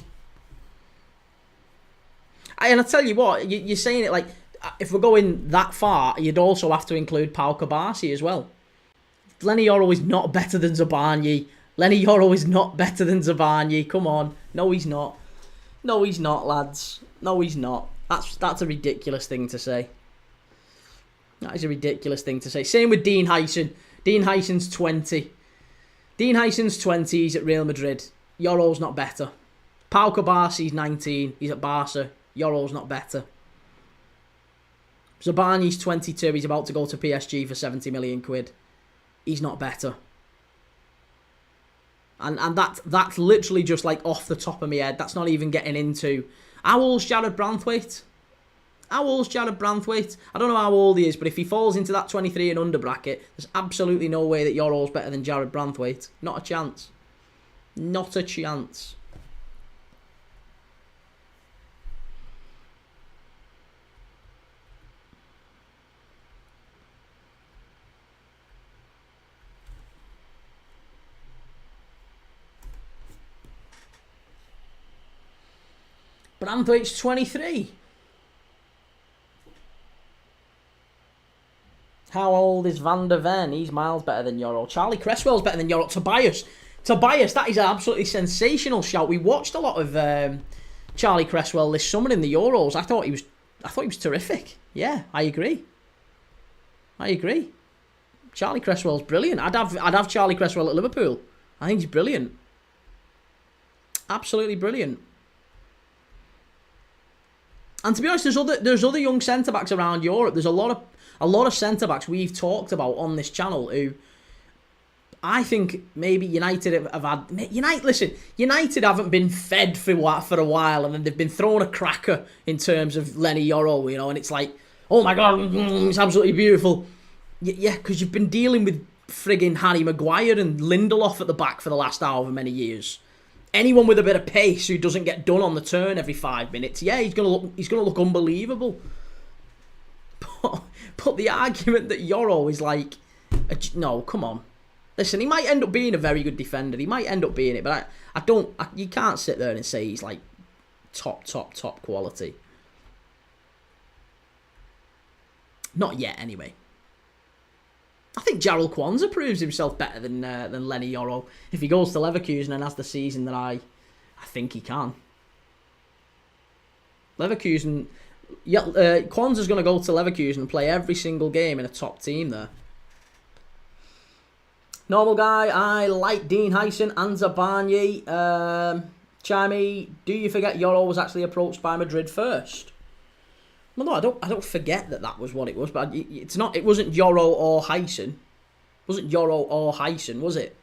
And I tell you what, you're saying it like, if we're going that far, you'd also have to include Pau Kabasi as well. Lenny Yoro is not better than Zabarnyi. Lenny Yoro is not better than Zabarnyi. Come on. No, he's not. No, he's not, lads. No, he's not. That's a ridiculous thing to say. That is a ridiculous thing to say. Same with Dean Hyson. Dean Hyson's 20. Dean Hyson's 20. He's at Real Madrid. Yoro's not better. Pau Kabasi's 19. He's at Barca. Yoro's not better. Zabarnyi's 22. He's about to go to PSG for 70 million quid. He's not better. And that's literally just like off the top of my head. That's not even getting into... How old's Jared Branthwaite? How old's Jared Branthwaite? I don't know how old he is, but if he falls into that 23 and under bracket, there's absolutely no way that Yoro's better than Jared Branthwaite. Not a chance. Not a chance. Branthwaite's 23. How old is Van der Ven? He's miles better than Yoro. Charlie Cresswell's better than Yoro. Tobias, that is an absolutely sensational shout. We watched a lot of Charlie Cresswell this summer in the Euros. I thought he was terrific. Yeah, I agree. Charlie Cresswell's brilliant. I'd have Charlie Cresswell at Liverpool. I think he's brilliant. Absolutely brilliant. And to be honest, there's other young centre backs around Europe. There's a lot of centre backs we've talked about on this channel who I think maybe United have had. United haven't been fed for a while, and then they've been thrown a cracker in terms of Lenny Yoro, and it's like, oh my god, it's absolutely beautiful. Yeah, because you've been dealing with frigging Harry Maguire and Lindelof at the back for the last however many years. Anyone with a bit of pace who doesn't get done on the turn every 5 minutes, yeah, he's gonna look unbelievable. But the argument that Yoro is like, no, come on. Listen, he might end up being a very good defender. He might end up being it, but you can't sit there and say he's like top quality. Not yet, anyway. I think Jarrell Kwanzaa proves himself better than Lenny Yoro if he goes to Leverkusen and has the season that I think he can. Leverkusen, Kwanzaa's going to go to Leverkusen and play every single game in a top team there. Normal guy, I like Dean Hyson and Zabarnyi. Chimey, do you forget Yoro was actually approached by Madrid first? Well, no, I don't forget that was what it was, but it wasn't Yoro or Hyson. It wasn't Yoro or Hyson, was it?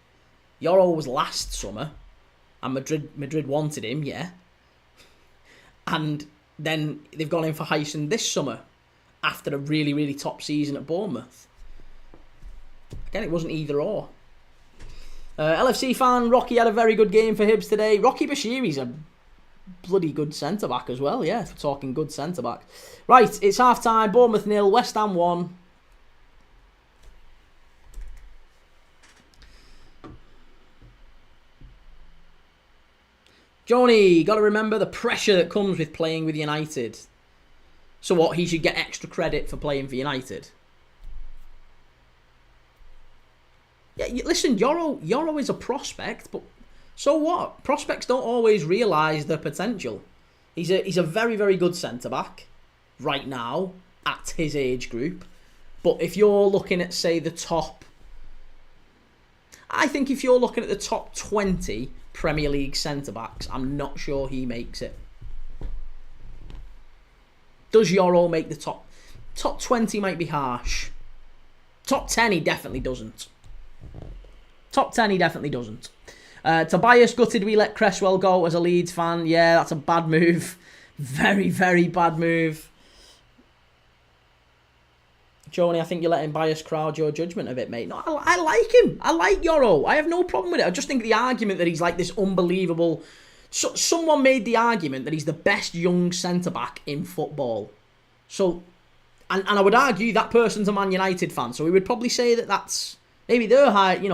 Yoro was last summer, and Madrid wanted him, yeah. And then they've gone in for Hyson this summer, after a really, really top season at Bournemouth. Again, it wasn't either or. LFC fan, Rocky had a very good game for Hibs today. Rocky Bashiri's a bloody good centre-back as well, yeah, if we're talking good centre-back. Right, it's half-time, Bournemouth 0, West Ham 1. Joni, got to remember the pressure that comes with playing with United. So what, he should get extra credit for playing for United? Yeah, listen, Yoro is a prospect, but so what? Prospects don't always realise their potential. He's a very, very good centre-back right now at his age group. But if you're looking at, say, the top... I think if you're looking at the top 20 Premier League centre-backs, I'm not sure he makes it. Does Yoro make the top? Top 20 might be harsh. Top 10 he definitely doesn't. Top 10 he definitely doesn't. Tobias, gutted we let Cresswell go as a Leeds fan. Yeah, that's a bad move. Very, very bad move. Joni, I think you're letting bias crowd your judgment a bit, mate. No, I like him. I like Yoro. I have no problem with it. I just think the argument that he's like this unbelievable... someone made the argument that he's the best young centre-back in football. So, and I would argue that person's a Man United fan. So we would probably say that that's... maybe their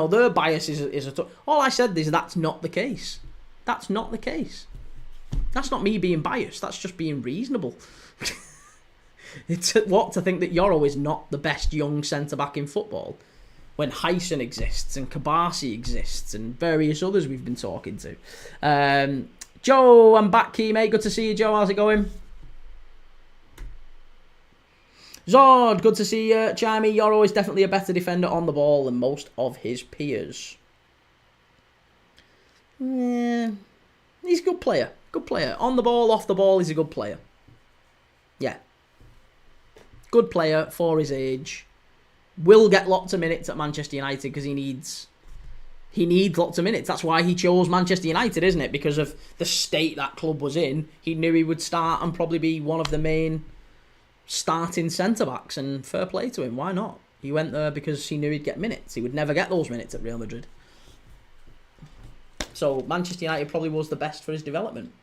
their bias is a... all I said is that's not the case. That's not the case. That's not me being biased. That's just being reasonable. It's what to think that Yoro is not the best young centre-back in football when Hyson exists and Kabasi exists and various others we've been talking to. Joe, I'm back, Key, mate. Good to see you, Joe. How's it going? Zord, good to see you. Chimey, Yoro is definitely a better defender on the ball than most of his peers. Yeah, he's a good player. Good player. On the ball, off the ball, he's a good player. Yeah. Good player for his age. Will get lots of minutes at Manchester United because he needs lots of minutes. That's why he chose Manchester United, isn't it? Because of the state that club was in. He knew he would start and probably be one of the main starting centre-backs, and fair play to him. Why not? He went there because he knew he'd get minutes. He would never get those minutes at Real Madrid. So Manchester United probably was the best for his development.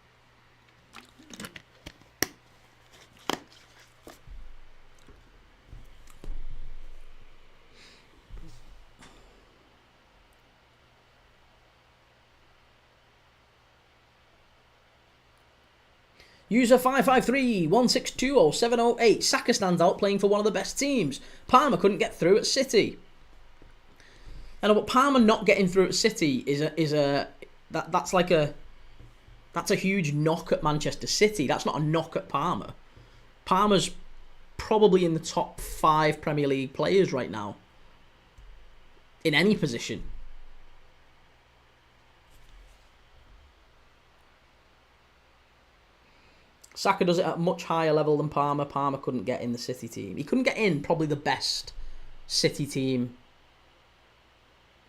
User 553-1620708. Saka stands out playing for one of the best teams. Palmer couldn't get through at City. I know, but Palmer not getting through at City that's a huge knock at Manchester City. That's not a knock at Palmer. Palmer's probably in the top 5 Premier League players right now. In any position. Saka does it at a much higher level than Palmer. Palmer couldn't get in the City team. He couldn't get in probably the best City team.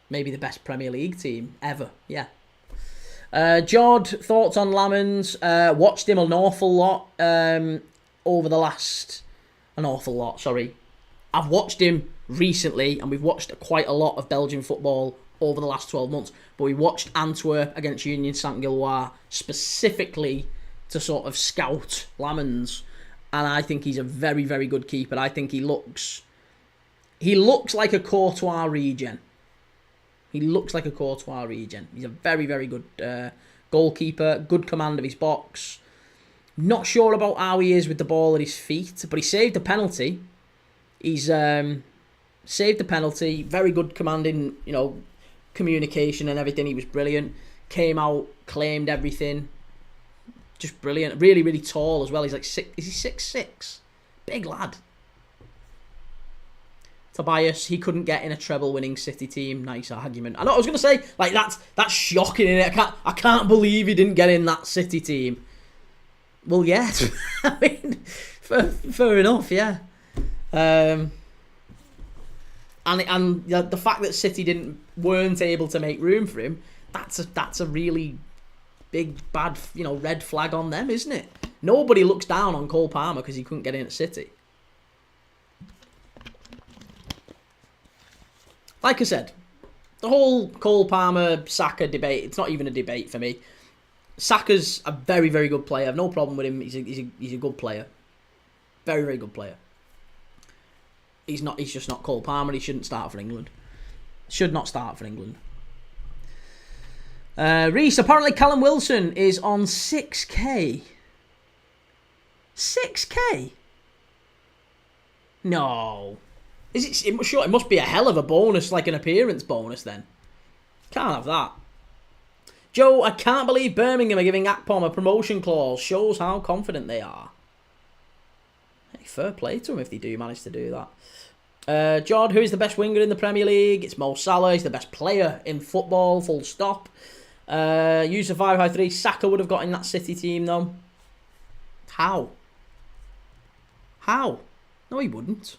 Maybe the best Premier League team ever. Yeah. Jod, thoughts on Lamens? Watched him an awful lot over the last... An awful lot, sorry. I've watched him recently, and we've watched quite a lot of Belgian football over the last 12 months. But we watched Antwerp against Union Saint-Gilloise specifically to sort of scout Lamens, and I think he's a very, very good keeper. I think he looks like a Courtois regen. He looks like a Courtois regen. He's a very, very good goalkeeper, good command of his box. Not sure about how he is with the ball at his feet, but he saved a penalty. He's saved the penalty. Very good commanding, communication and everything. He was brilliant. Came out, claimed everything. Just brilliant. Really, really tall as well. He's like 6. Is he 6'6"? Big lad. Tobias, he couldn't get in a treble-winning City team. Nice argument. I know. I was gonna say, like, that's shocking, innit? I can't believe he didn't get in that City team. Well, yeah. I mean, fair enough. Yeah. And the fact that City weren't able to make room for him, that's a really big bad red flag on them, isn't it? Nobody looks down on Cole Palmer because he couldn't get in at City. Like I said, the whole Cole Palmer Saka debate, it's not even a debate for me. Saka's a very, very good player. I have no problem with him. He's a good player. Very, very good player. He's just not Cole Palmer. He shouldn't start for England. Should not start for England. Reese, apparently Callum Wilson is on 6k. 6k? No. Is it? Sure, it must be a hell of a bonus, like an appearance bonus then. Can't have that. Joe, I can't believe Birmingham are giving Akpom a promotion clause. Shows how confident they are. Hey, fair play to them if they do manage to do that. Jod, who is the best winger in the Premier League? It's Mo Salah. He's the best player in football, full stop. User 553, Saka would have got in that City team though. How? No, he wouldn't.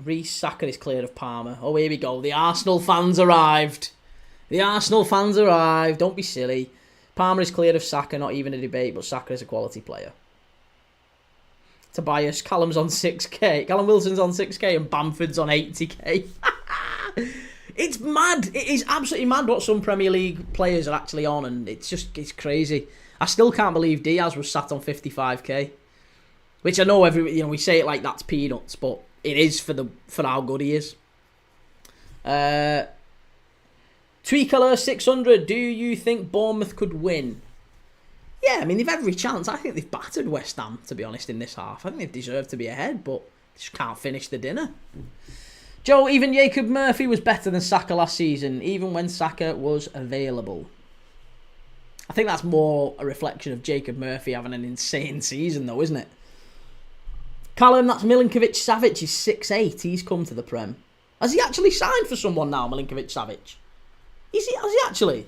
Reece, Saka is cleared of Palmer. Oh, here we go. The Arsenal fans arrived. Don't be silly. Palmer is cleared of Saka, not even a debate, but Saka is a quality player. Tobias, Callum Wilson's on 6k and Bamford's on 80k. It's mad. It is absolutely mad what some Premier League players are actually on, and it's crazy. I still can't believe Diaz was sat on 55k, which I know we say it like that's peanuts, but it is for how good he is. Tweakeler 600, do you think Bournemouth could win? Yeah, I mean, they've every chance. I think they've battered West Ham, to be honest, in this half. I think they've deserved to be ahead, but they just can't finish the dinner. Joe, even Jacob Murphy was better than Saka last season, even when Saka was available. I think that's more a reflection of Jacob Murphy having an insane season, though, isn't it? Callum, that's Milinkovic-Savic. He's 6'8". He's come to the Prem. Has he actually signed for someone now, Milinkovic-Savic? Has he actually?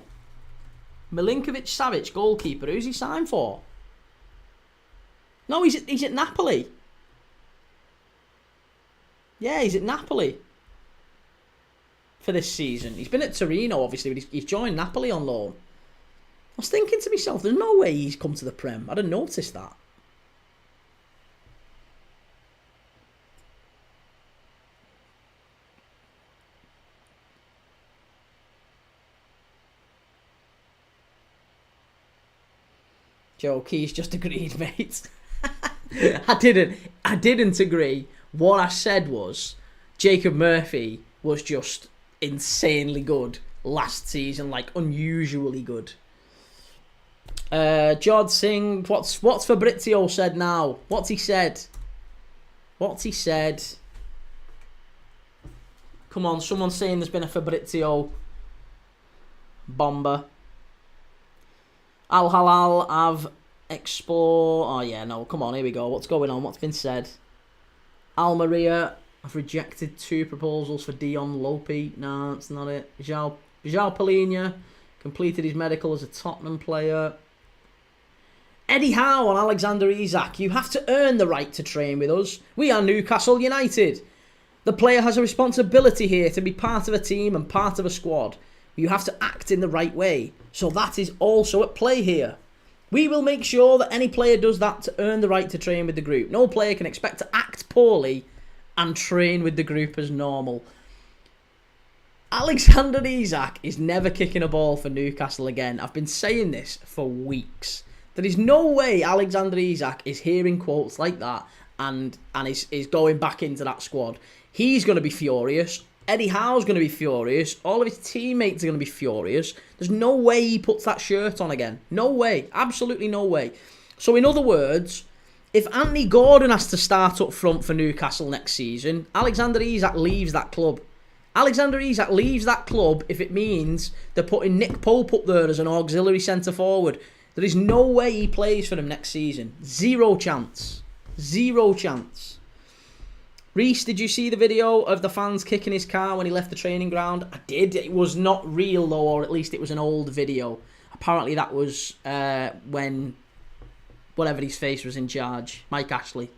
Milinkovic-Savic, goalkeeper. Who's he signed for? No, he's at Napoli. Yeah, he's at Napoli for this season. He's been at Torino, obviously, but he's joined Napoli on loan. I was thinking to myself, there's no way he's come to the Prem. I didn't notice that. Joe Keys just agreed, mate. I didn't agree. What I said was Jacob Murphy was just insanely good last season, like unusually good. Jod Singh, what's Fabrizio said now? What's he said? Come on, someone's saying there's been a Fabrizio bomber. Al Halal have explore. Oh yeah, no, come on, here we go. What's going on? What's been said? Al Maria have rejected 2 proposals for Dion Lopi. No, that's not it. João Palhinha completed his medical as a Tottenham player. Eddie Howe on Alexander Isak. You have to earn the right to train with us. We are Newcastle United. The player has a responsibility here to be part of a team and part of a squad. You have to act in the right way. So that is also at play here. We will make sure that any player does that to earn the right to train with the group. No player can expect to act poorly and train with the group as normal. Alexander Isak is never kicking a ball for Newcastle again. I've been saying this for weeks. There is no way Alexander Isak is hearing quotes like that and is going back into that squad. He's going to be furious. Eddie Howe's going to be furious. All of his teammates are going to be furious. There's no way he puts that shirt on again. No way. Absolutely no way. So in other words, if Anthony Gordon has to start up front for Newcastle next season, Alexander Isak leaves that club. Alexander Isak leaves that club if it means they're putting Nick Pope up there as an auxiliary centre-forward. There is no way he plays for them next season. Zero chance. Zero chance. Reese, did you see the video of the fans kicking his car when he left the training ground? I did. It was not real though, or at least it was an old video. Apparently that was when whatever his face was in charge. Mike Ashley.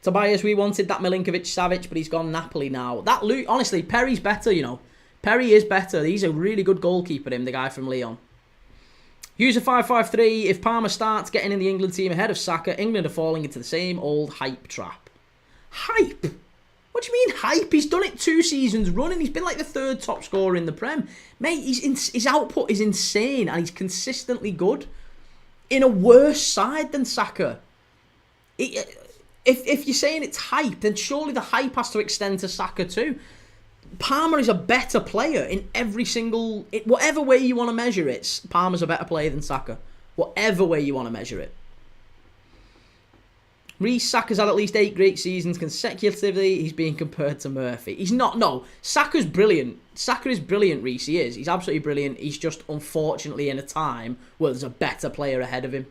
Tobias, we wanted that Milinkovic-Savic, but he's gone Napoli now. Honestly, Perry's better, you know. Perry is better. He's a really good goalkeeper, the guy from Lyon. User 553, if Palmer starts getting in the England team ahead of Saka, England are falling into the same old hype trap. Hype? What do you mean hype? He's done it 2 seasons running. He's been like the 3rd top scorer in the Prem. Mate, his output is insane and he's consistently good. In a worse side than Saka. If you're saying it's hype, then surely the hype has to extend to Saka too. Palmer is a better player in every single... whatever way you want to measure it, Palmer's a better player than Saka. Whatever way you want to measure it. Reece, Saka's had at least 8 great seasons consecutively. He's being compared to Murphy. He's not, no. Saka's brilliant. Saka is brilliant, Reece. He is. He's absolutely brilliant. He's just, unfortunately, in a time where there's a better player ahead of him.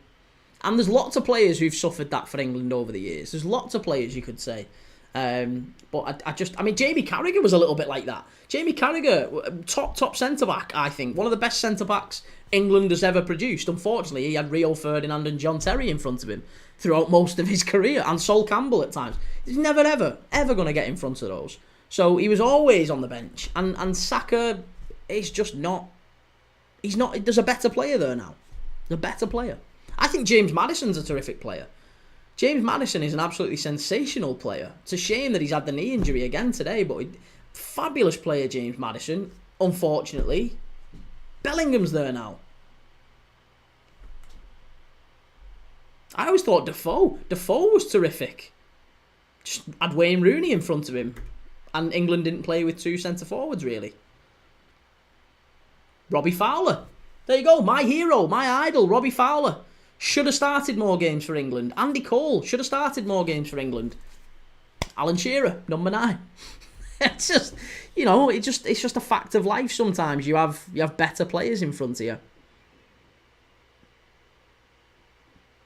And there's lots of players who've suffered that for England over the years. There's lots of players, you could say. But I mean, Jamie Carragher was a little bit like that. Jamie Carragher, top centre-back, I think. One of the best centre-backs England has ever produced. Unfortunately, he had Rio Ferdinand and John Terry in front of him throughout most of his career, and Sol Campbell at times. He's never, ever going to get in front of those. So he was always on the bench. And Saka is just not... He's not... There's a better player there now. There's a better player. I think James Maddison's a terrific player. James Maddison is an absolutely sensational player. It's a shame that he's had the knee injury again today, but fabulous player, James Maddison. Unfortunately, Bellingham's there now. I always thought Defoe was terrific. Just had Wayne Rooney in front of him. And England didn't play with 2 centre-forwards, really. Robbie Fowler. There you go. My hero, my idol, Robbie Fowler. Should have started more games for England. Andy Cole should have started more games for England. Alan Shearer, number 9. It's just, it's just a fact of life sometimes. You have better players in front of you.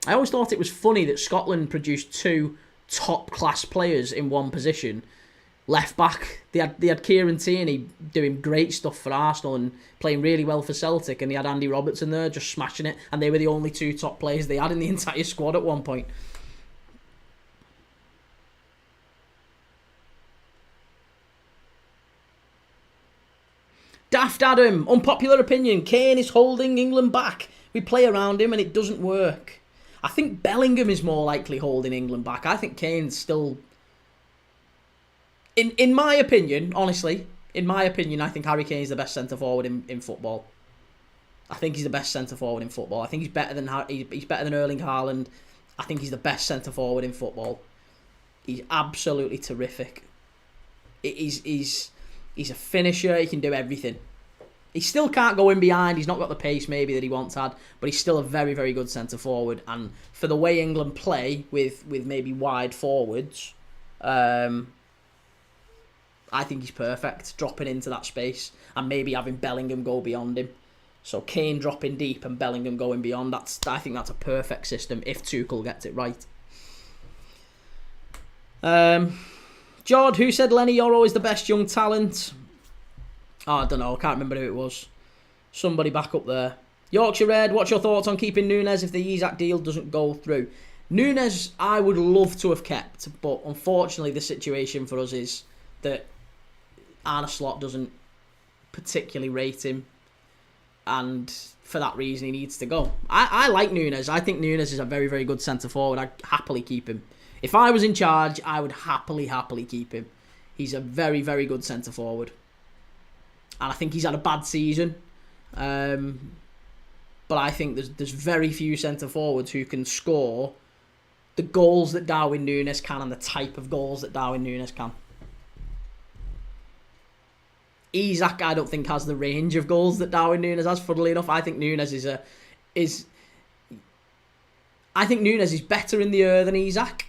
I always thought it was funny that Scotland produced 2 top-class players in one position. Left back, they had Kieran Tierney doing great stuff for Arsenal and playing really well for Celtic, and they had Andy Robertson there just smashing it, and they were the only 2 top players they had in the entire squad at one point. Daft Adam, unpopular opinion, Kane is holding England back. We play around him and it doesn't work. I think Bellingham is more likely holding England back. I think Kane's still... In my opinion, honestly, I think Harry Kane's the best centre-forward in football. I think he's the best centre-forward in football. I think he's better than Erling Haaland. I think he's the best centre-forward in football. He's absolutely terrific. He's a finisher. He can do everything. He still can't go in behind. He's not got the pace maybe that he once had, but he's still a very, very good centre-forward. And for the way England play with maybe wide forwards, I think he's perfect, dropping into that space and maybe having Bellingham go beyond him. So Kane dropping deep and Bellingham going beyond. I think that's a perfect system if Tuchel gets it right. Jord, who said Lenny Yoro is the best young talent? Oh, I don't know. I can't remember who it was. Somebody back up there. Yorkshire Red, what's your thoughts on keeping Núñez if the Isak deal doesn't go through? Núñez, I would love to have kept, but unfortunately the situation for us is that Arne Slot doesn't particularly rate him, and for that reason he needs to go. I like Núñez. I think Núñez is a very, very good centre-forward. I'd happily keep him. If I was in charge, I would happily keep him. He's a very, very good centre-forward. And I think he's had a bad season. But I think there's very few centre-forwards who can score the goals that Darwin Núñez can and the type of goals that Darwin Núñez can. Isak, I don't think, has the range of goals that Darwin Núñez has, funnily enough. I think Núñez is better in the air than Isak.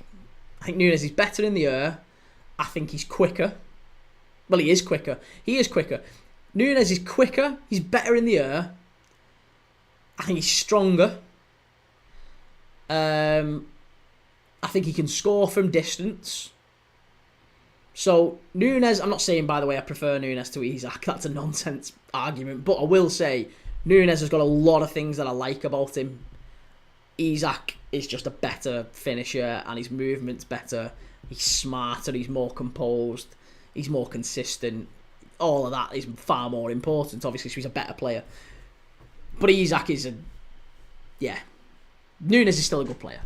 I think Núñez is better in the air. I think he's quicker. Well, he is quicker. Núñez is quicker. He's better in the air. I think he's stronger. I think he can score from distance. So, Núñez, I'm not saying, by the way, I prefer Núñez to Isak. That's a nonsense argument. But I will say, Núñez has got a lot of things that I like about him. Isak is just a better finisher and his movement's better. He's smarter, he's more composed, he's more consistent. All of that is far more important, obviously, so he's a better player. But Isak is Núñez is still a good player.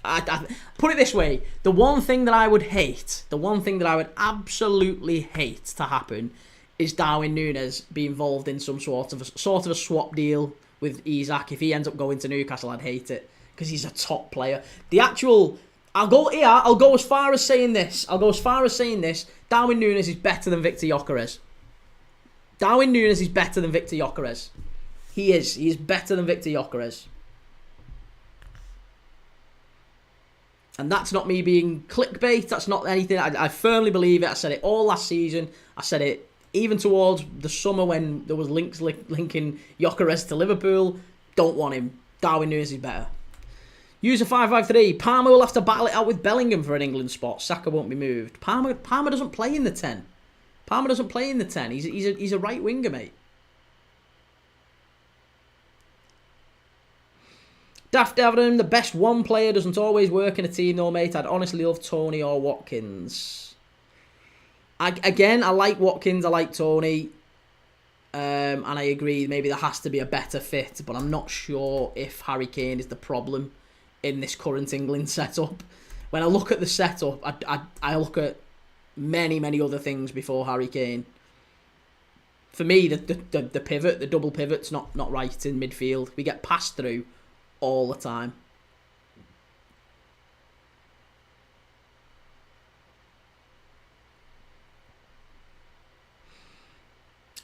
I put it this way, the one thing that I would absolutely hate to happen is Darwin Núñez be involved in some sort of a swap deal with Isak. If he ends up going to Newcastle, I'd hate it because he's a top player. I'll go as far as saying this. Darwin Núñez is better than Victor Gyökeres. Darwin Núñez is better than Victor Gyökeres. He is better than Victor Gyökeres. And that's not me being clickbait. That's not anything. I firmly believe it. I said it all last season. I said it even towards the summer when there was links linking Gyökeres to Liverpool. Don't want him. Darwin Núñez is better. User 553. Palmer will have to battle it out with Bellingham for an England spot. Saka won't be moved. Palmer doesn't play in the 10. He's a right winger, mate. Daft Devon, the best one player doesn't always work in a team though, mate. I'd honestly love Tony or Watkins. I like Watkins, I like Tony. And I agree, maybe there has to be a better fit, but I'm not sure if Harry Kane is the problem in this current England setup. When I look at the setup, I look at many, many other things before Harry Kane. For me, the pivot, the double pivot's not right in midfield. We get passed through all the time.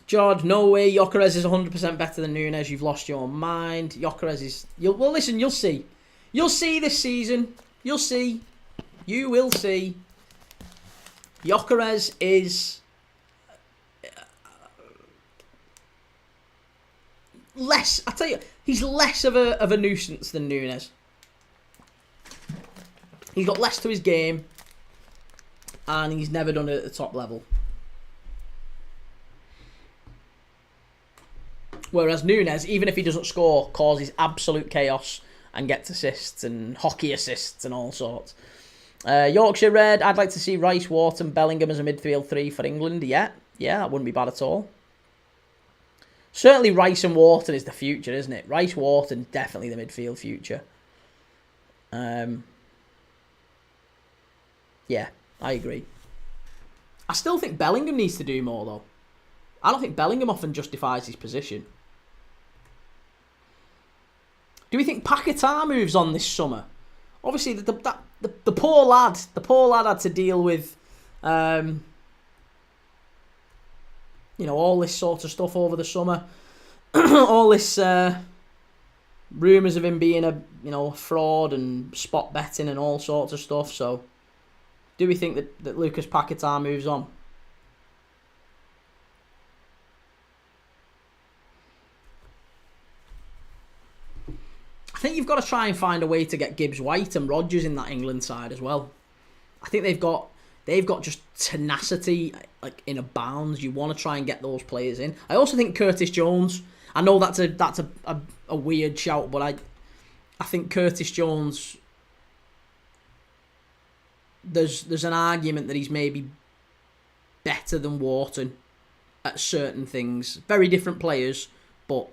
George, no way. Gyökeres is 100% better than Núñez. You've lost your mind. Gyökeres is... Well, listen, you'll see. You'll see this season. You'll see. You will see. Gyökeres is... less... I tell you, he's less of a nuisance than Núñez. He's got less to his game. And he's never done it at the top level. Whereas Núñez, even if he doesn't score, causes absolute chaos and gets assists and hockey assists and all sorts. Yorkshire Red, I'd like to see Rice, Wharton, Bellingham as a midfield three for England. Yeah, that wouldn't be bad at all. Certainly Rice and Wharton is the future, isn't it? Rice, Wharton, definitely the midfield future. Yeah, I agree. I still think Bellingham needs to do more, though. I don't think Bellingham often justifies his position. Do we think Paquetá moves on this summer? Obviously, the poor lad had to deal with, all this sort of stuff over the summer. All this rumours of him being a fraud and spot betting and all sorts of stuff. So, do we think that Lucas Paquetá moves on? I think you've got to try and find a way to get Gibbs White and Rodgers in that England side as well. I think they've got just tenacity like in abounds. You want to try and get those players in. I also think Curtis Jones. I know that's a weird shout, but I think Curtis Jones. There's an argument that he's maybe better than Wharton at certain things. Very different players, but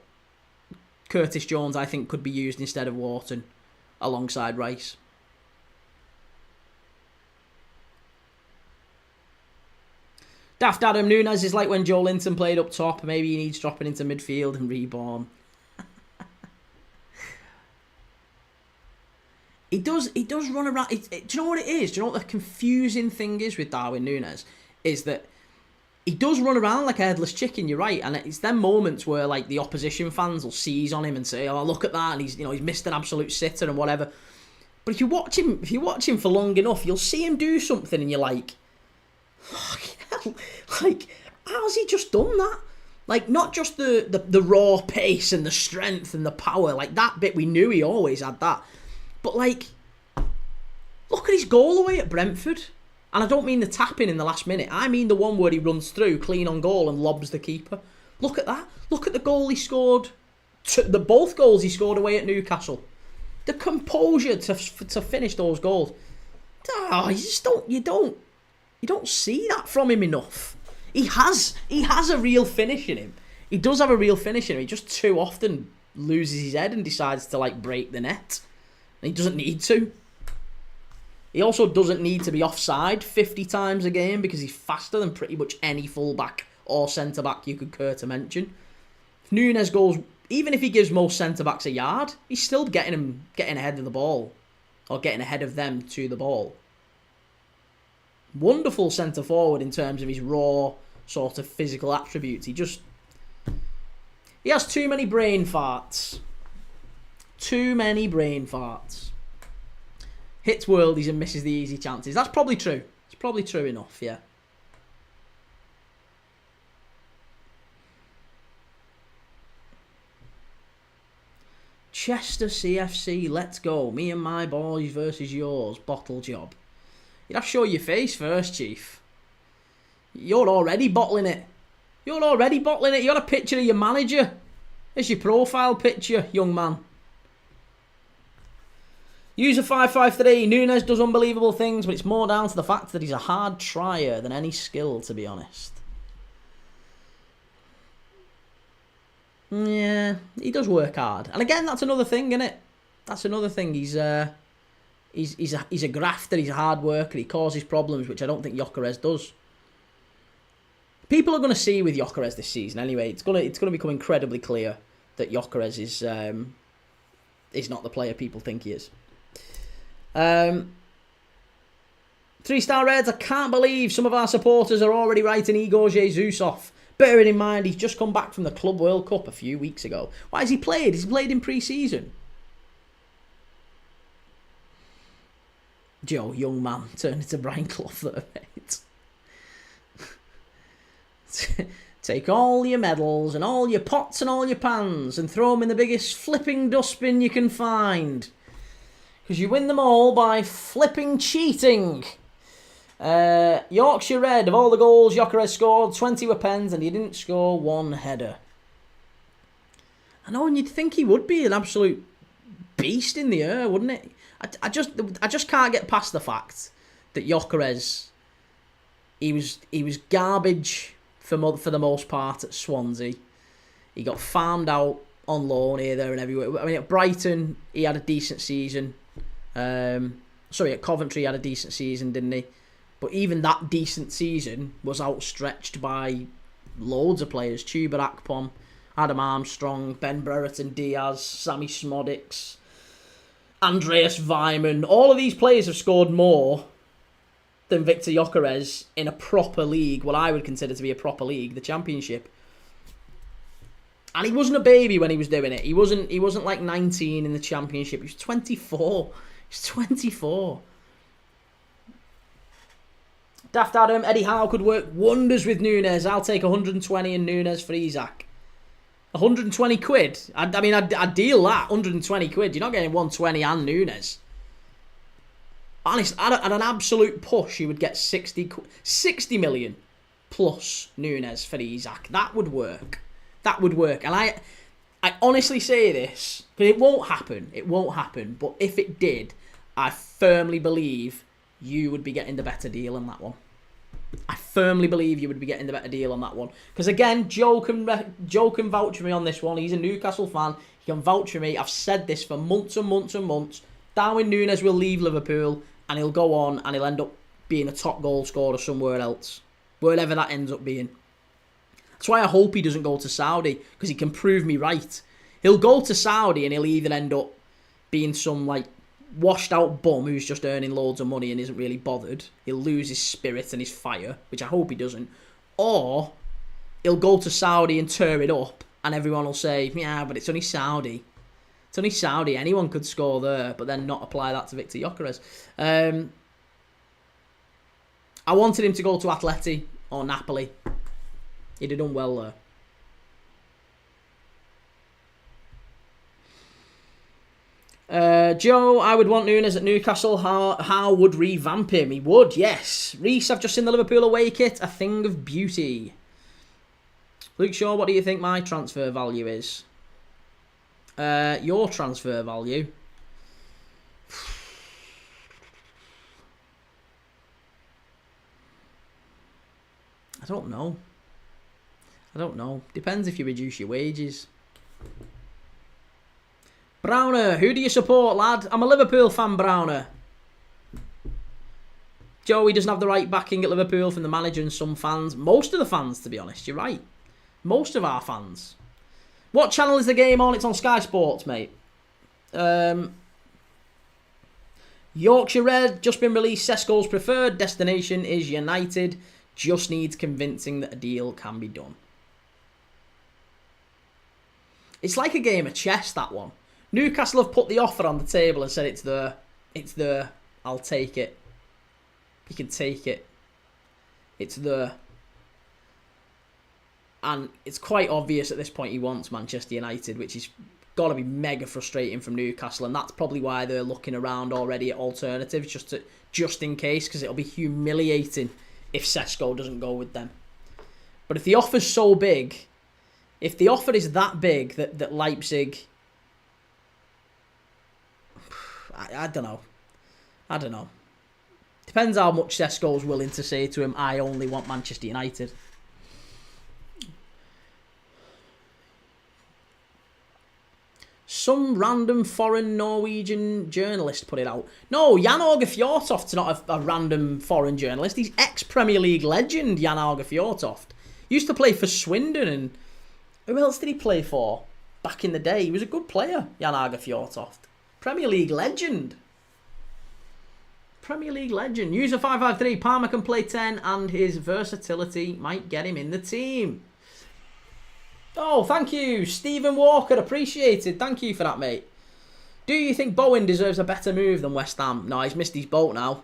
Curtis Jones, I think, could be used instead of Wharton alongside Rice. Daft Adam, Núñez is like when Joe Linton played up top. Maybe he needs dropping into midfield and reborn. He does run around. Do you know what it is? Do you know what the confusing thing is with Darwin Núñez? Is that he does run around like a headless chicken, you're right. And it's them moments where like the opposition fans will seize on him and say, oh, look at that. And he's missed an absolute sitter and whatever. But if you watch him for long enough, you'll see him do something and you're like, fucking hell. Like, how's he just done that? Like, not just the raw pace and the strength and the power. Like, that bit we knew he always had that. But, like, look at his goal away at Brentford. And I don't mean the tapping in the last minute. I mean the one where he runs through, clean on goal, and lobs the keeper. Look at that. Look at the goal he scored. Both goals he scored away at Newcastle. The composure to finish those goals. Oh, you don't see that from him enough. He has a real finish in him. He does have a real finish in him. He just too often loses his head and decides to like break the net. And he doesn't need to. He also doesn't need to be offside 50 times a game because he's faster than pretty much any fullback or centre-back you could care to mention. If Núñez goes, even if he gives most centre-backs a yard, he's still getting ahead of the ball. Or getting ahead of them to the ball. Wonderful centre-forward in terms of his raw sort of physical attributes. He has too many brain farts. Too many brain farts. Hits worldies and misses the easy chances. That's probably true. It's probably true enough, yeah. Chester CFC, let's go. Me and my boys versus yours. Bottle job. You'd have to show your face first, Chief. You're already bottling it. You got a picture of your manager. There's your profile picture, young man. User 553, Núñez does unbelievable things, but it's more down to the fact that he's a hard trier than any skill, to be honest. Yeah, he does work hard. And again, that's another thing, isn't it? That's another thing. He's a grafter, he's a hard worker, he causes problems, which I don't think Gyökeres does. People are going to see with Gyökeres this season anyway. It's going to become incredibly clear that Gyökeres is not the player people think he is. 3-star Reds, I can't believe some of our supporters are already writing Igor Jesus off. Bearing in mind, he's just come back from the Club World Cup a few weeks ago. Why has he played? He's played in pre-season. Joe, young man, turn into Brian Clough there, mate. Take all your medals and all your pots and all your pans and throw them in the biggest flipping dustbin you can find. Because you win them all by flipping cheating. Yorkshire Red, of all the goals Gyökeres scored, 20 were pens and he didn't score one header. I know, and you'd think he would be an absolute beast in the air, wouldn't it? I just can't get past the fact that Gyökeres, he was garbage for the most part at Swansea. He got farmed out on loan here, there and everywhere. I mean, at Brighton, he had a decent season. At Coventry, he had a decent season, didn't he? But even that decent season was outstretched by loads of players. Chuba Akpom, Adam Armstrong, Ben Brereton Diaz, Sammy Smodics, Andreas Weimann. All of these players have scored more than Viktor Gyökeres in a proper league, what I would consider to be a proper league, the Championship. And he wasn't a baby when he was doing it. He wasn't like 19 in the Championship. He was 24. He's 24. Daft Adam, Eddie Howe could work wonders with Nunes. I'll take 120 and Nunes for Isak. 120 quid? I'd deal that. 120 quid. You're not getting 120 and Nunes. Honest, at an absolute push, you would get 60 million plus Nunes for Isak. That would work. That would work. And I honestly say this, because it won't happen. It won't happen. But if it did, I firmly believe you would be getting the better deal on that one. I firmly believe you would be getting the better deal on that one. Because again, Joe can vouch for me on this one. He's a Newcastle fan. He can vouch for me. I've said this for months and months and months. Darwin Núñez will leave Liverpool and he'll go on and he'll end up being a top goal scorer somewhere else. Wherever that ends up being. That's why I hope he doesn't go to Saudi, because he can prove me right. He'll go to Saudi and he'll either end up being some like washed out bum who's just earning loads of money and isn't really bothered. He'll lose his spirit and his fire, which I hope he doesn't. Or he'll go to Saudi and tear it up and everyone will say, yeah, but it's only Saudi. It's only Saudi. Anyone could score there, but then not apply that to Viktor Gyökeres. I wanted him to go to Atleti or Napoli. He'd have done well there. Joe, I would want Nunes at Newcastle. How would revamp him? He would, yes. Reese, I've just seen the Liverpool away kit. A thing of beauty. Luke Shaw, what do you think my transfer value is? Your transfer value? I don't know. Depends if you reduce your wages. Browner, who do you support, lad? I'm a Liverpool fan, Browner. Joey doesn't have the right backing at Liverpool from the manager and some fans. Most of the fans, to be honest, you're right. Most of our fans. What channel is the game on? It's on Sky Sports, mate. Yorkshire Red, just been released. Sesko's preferred destination is United. Just needs convincing that a deal can be done. It's like a game of chess, that one. Newcastle have put the offer on the table and said it's there. It's there. I'll take it. You can take it. It's there. And it's quite obvious at this point he wants Manchester United, which is got to be mega frustrating from Newcastle. And that's probably why they're looking around already at alternatives, just in case, because it'll be humiliating if Sesko doesn't go with them. But if the offer's so big, if the offer is that big that Leipzig... I don't know. Depends how much Sesko's willing to say to him, I only want Manchester United. Some random foreign Norwegian journalist put it out. No, Jan Åge Fjørtoft's not a random foreign journalist. He's ex-Premier League legend, Jan Åge Fjørtoft. Used to play for Swindon, and who else did he play for back in the day? He was a good player, Jan Åge Fjørtoft. Premier League legend. Premier League legend. User 553, Palmer can play 10 and his versatility might get him in the team. Oh, thank you, Stephen Walker. Appreciated. Thank you for that, mate. Do you think Bowen deserves a better move than West Ham? No, he's missed his boat now.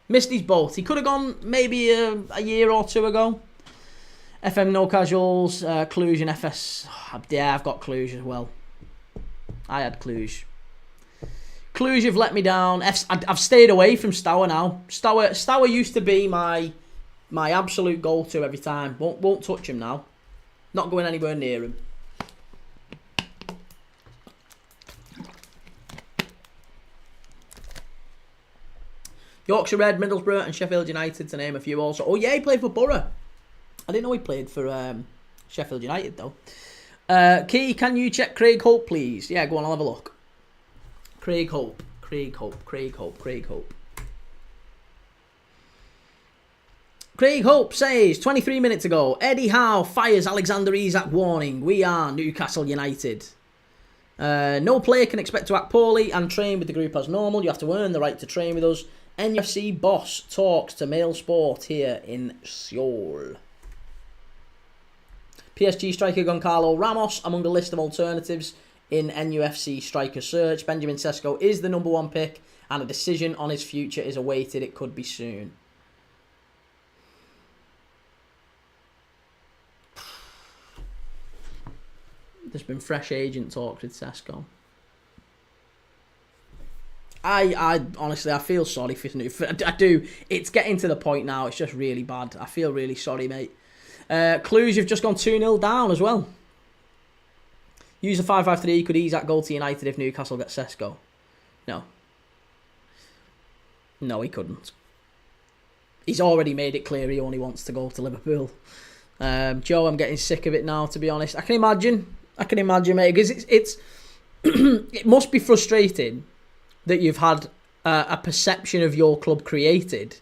Missed his boat. He could have gone maybe a year or two ago. FM No Casuals, Cluj and FS. Yeah, I've got Cluj as well. I had Cluj. Cluj have let me down. I've stayed away from Stour now. Stour used to be my absolute go-to every time. Won't touch him now. Not going anywhere near him. Yorkshire Red, Middlesbrough and Sheffield United to name a few also. Oh yeah, he played for Borough. I didn't know he played for Sheffield United though. Key, can you check Craig Hope please? Yeah, go on, I'll have a look. Craig Hope. Craig Hope says, 23 minutes ago, Eddie Howe fires Alexander Isak warning. We are Newcastle United. No player can expect to act poorly and train with the group as normal. You have to earn the right to train with us. NFC boss talks to Mail Sport here in Seoul. PSG striker Goncalo Ramos among the list of alternatives in NUFC striker search. Benjamin Sesko is the number one pick and a decision on his future is awaited. It could be soon. There's been fresh agent talks with Sesko. I honestly, I feel sorry for I do. It's getting to the point now. It's just really bad. I feel really sorry, mate. Cluj, you've just gone 2-0 down as well. Use a 5-5-3. Could Isak go to United if Newcastle get Sesko? No. No, he couldn't. He's already made it clear he only wants to go to Liverpool. Joe, I'm getting sick of it now, to be honest. I can imagine, mate, because it's it must be frustrating that you've had a perception of your club created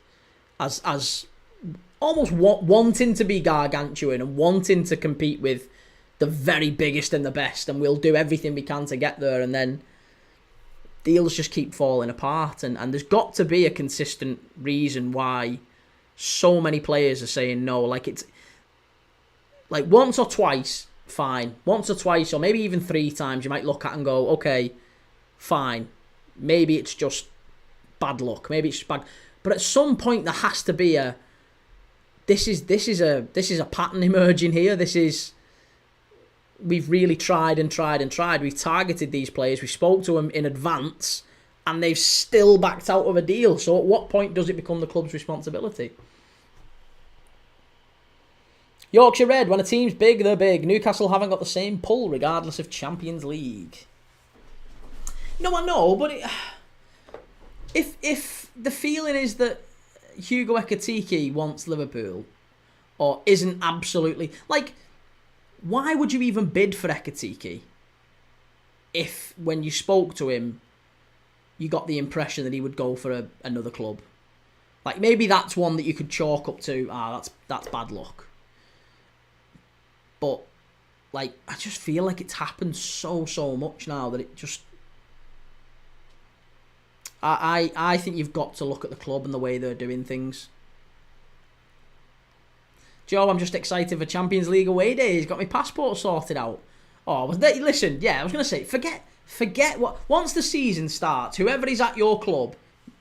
as almost wanting to be gargantuan and wanting to compete with the very biggest and the best, and we'll do everything we can to get there, and then deals just keep falling apart, and there's got to be a consistent reason why so many players are saying no. Like, it's like once or twice, fine. Once or twice, or maybe even 3 times, you might look at and go, okay, fine. Maybe it's just bad luck. Maybe it's just bad. But at some point, there has to be a. This is a pattern emerging here. We've really tried and tried and tried. We've targeted these players. We spoke to them in advance, and they've still backed out of a deal. So at what point does it become the club's responsibility? Yorkshire Red, when a team's big, they're big. Newcastle haven't got the same pull, regardless of Champions League. No, I know, but if the feeling is that Hugo Ekitike wants Liverpool, or isn't absolutely... Like, why would you even bid for Ekitike if, when you spoke to him, you got the impression that he would go for another club? Like, maybe that's one that you could chalk up to, that's bad luck. But, like, I just feel like it's happened so much now that it just... I think you've got to look at the club and the way they're doing things. Joe, I'm just excited for Champions League away days. Got my passport sorted out. Oh, listen, yeah, I was going to say, forget what... Once the season starts, whoever is at your club,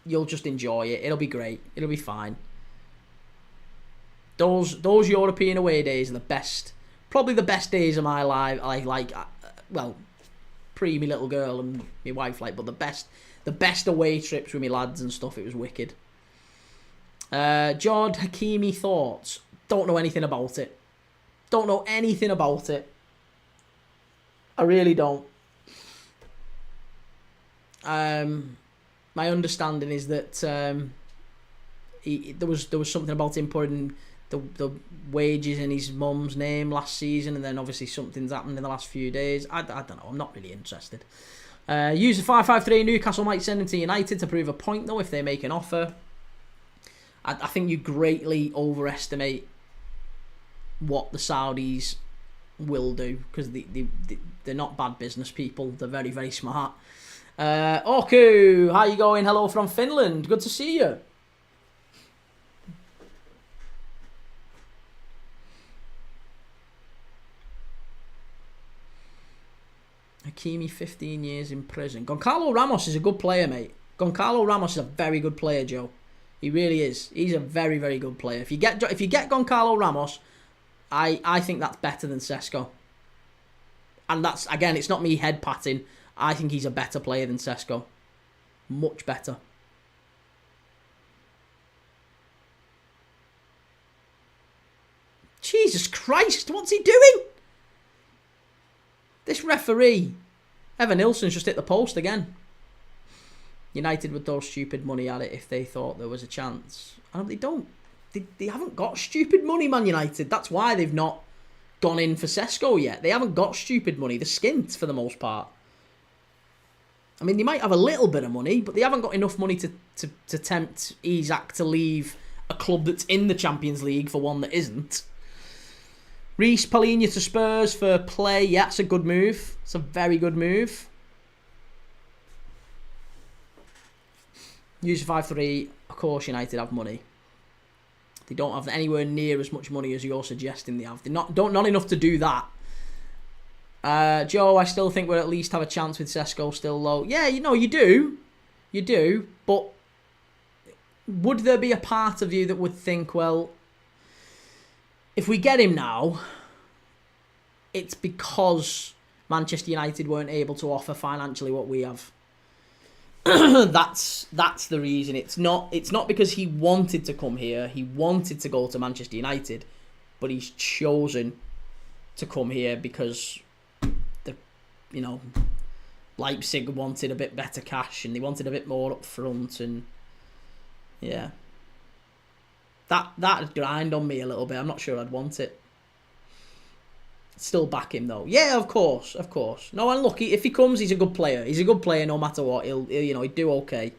you'll just enjoy it. It'll be great. It'll be fine. Those European away days are the best. Probably the best days of my life. Well, pre me little girl and my wife, but the best away trips with my lads and stuff. It was wicked. Jord Hakimi thoughts. Don't know anything about it. I really don't. My understanding is that there was something about him putting the wages in his mum's name last season, and then obviously something's happened in the last few days. I don't know. I'm not really interested. Use the 5-5-3. Newcastle might send him to United to prove a point, though, if they make an offer. I think you greatly overestimate what the Saudis will do, because they're not bad business people. They're very, very smart. Oku, how you going? Hello from Finland. Good to see you. Hakimi, 15 years in prison. Goncalo Ramos is a good player, mate. Goncalo Ramos is a very good player, Joe. He really is. He's a very, very good player. If you get Goncalo Ramos, I think that's better than Sesko. And that's, again, it's not me head patting. I think he's a better player than Sesko. Much better. Jesus Christ, what's he doing? This referee, Evan Nilsson's just hit the post again. United would throw stupid money at it if they thought there was a chance. And they don't. They haven't got stupid money, Man United. That's why they've not gone in for Sesko yet. They haven't got stupid money. They're skint for the most part. I mean, they might have a little bit of money, but they haven't got enough money to tempt Isak to leave a club that's in the Champions League for one that isn't. Reece Palhinha to Spurs for play. Yeah, it's a good move. It's a very good move. Use 5-3. Of course, United have money. They don't have anywhere near as much money as you're suggesting they have. They're not enough to do that. Joe, I still think we'll at least have a chance with Sesko still low. Yeah, you do. You do. But would there be a part of you that would think, well, if we get him now, it's because Manchester United weren't able to offer financially what we have. That's the reason. It's not because he wanted to come here. He wanted to go to Manchester United, but he's chosen to come here because Leipzig wanted a bit better cash and they wanted a bit more up front, and yeah. That'd grind on me a little bit. I'm not sure I'd want it. Still back him though. Yeah, of course. No, and look, if he comes, he's a good player. He's a good player no matter what. He'd do okay.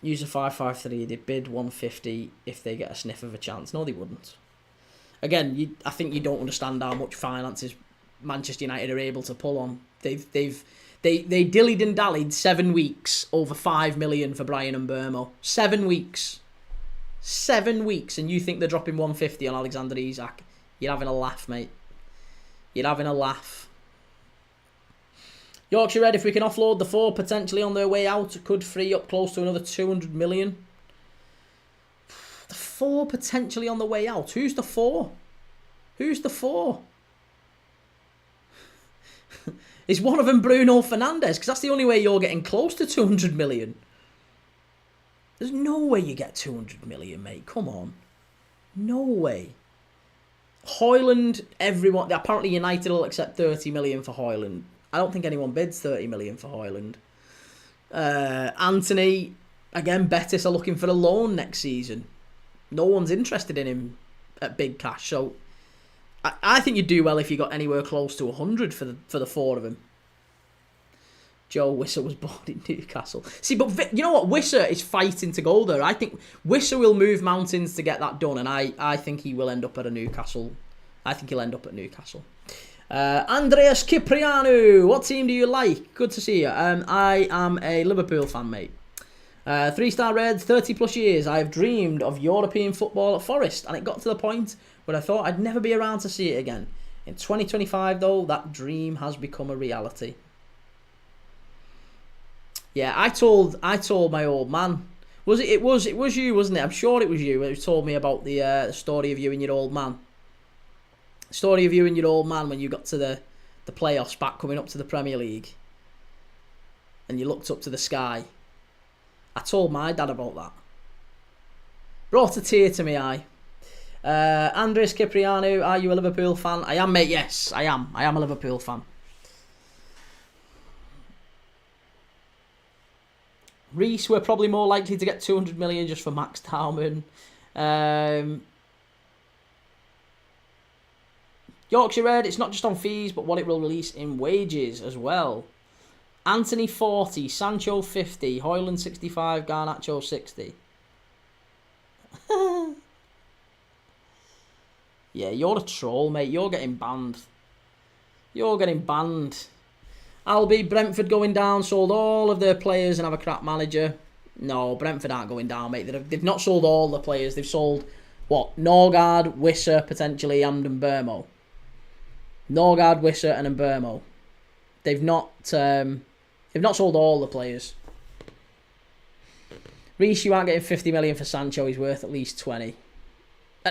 Use a 5-5-3. They bid 150 if they get a sniff of a chance. No, they wouldn't. Again, I think you don't understand how much finances Manchester United are able to pull on. They dillied and dallied 7 weeks over 5 million for Brian and Burmo. 7 weeks. 7 weeks, and you think they're dropping 150 on Alexander Isak? You're having a laugh, mate. You're having a laugh. Yorkshire Red, if we can offload the 4 potentially on their way out, could free up close to another 200 million. The 4 potentially on the way out. Who's the 4? Who's the 4? Is one of them Bruno Fernandes? Because that's the only way you're getting close to 200 million. There's no way you get 200 million, mate. Come on. No way. Højlund, everyone... Apparently United will accept 30 million for Højlund. I don't think anyone bids 30 million for Højlund. Anthony, again, Betis are looking for a loan next season. No one's interested in him at big cash. So I think you'd do well if you got anywhere close to 100 for the 4 of them. Joe Wisser was born in Newcastle. See, but you know what? Wisser is fighting to go there. I think Wisser will move mountains to get that done, and I think he will end up at a Newcastle. I think he'll end up at Newcastle. Andreas Ciprianu, what team do you like? Good to see you. I am a Liverpool fan, mate. 3-star Reds, 30 plus years. I have dreamed of European football at Forest, and it got to the point where I thought I'd never be around to see it again. In 2025, though, that dream has become a reality. Yeah, I told my old man. It was you, wasn't it? I'm sure it was you who told me about the story of you and your old man. The story of you and your old man when you got to the playoffs back coming up to the Premier League. And you looked up to the sky. I told my dad about that. Brought a tear to my eye. Andres Cipriano, are you a Liverpool fan? I am, mate, yes, I am. I am a Liverpool fan. Reece, we're probably more likely to get 200 million just for Max Taumann. Yorkshire Red, it's not just on fees, but what it will release in wages as well. Anthony 40, Sancho 50, Højlund 65, Garnacho 60. Yeah, you're a troll, mate. You're getting banned. You're getting banned. Albi, Brentford going down, sold all of their players and have a crap manager. No, Brentford aren't going down, mate. They've not sold all the players. They've sold, what, Norgard, Wisser, potentially, and Mbermo. Norgard, Wisser, and Mbermo. They've not sold all the players. Reece, you aren't getting 50 million for Sancho. He's worth at least 20.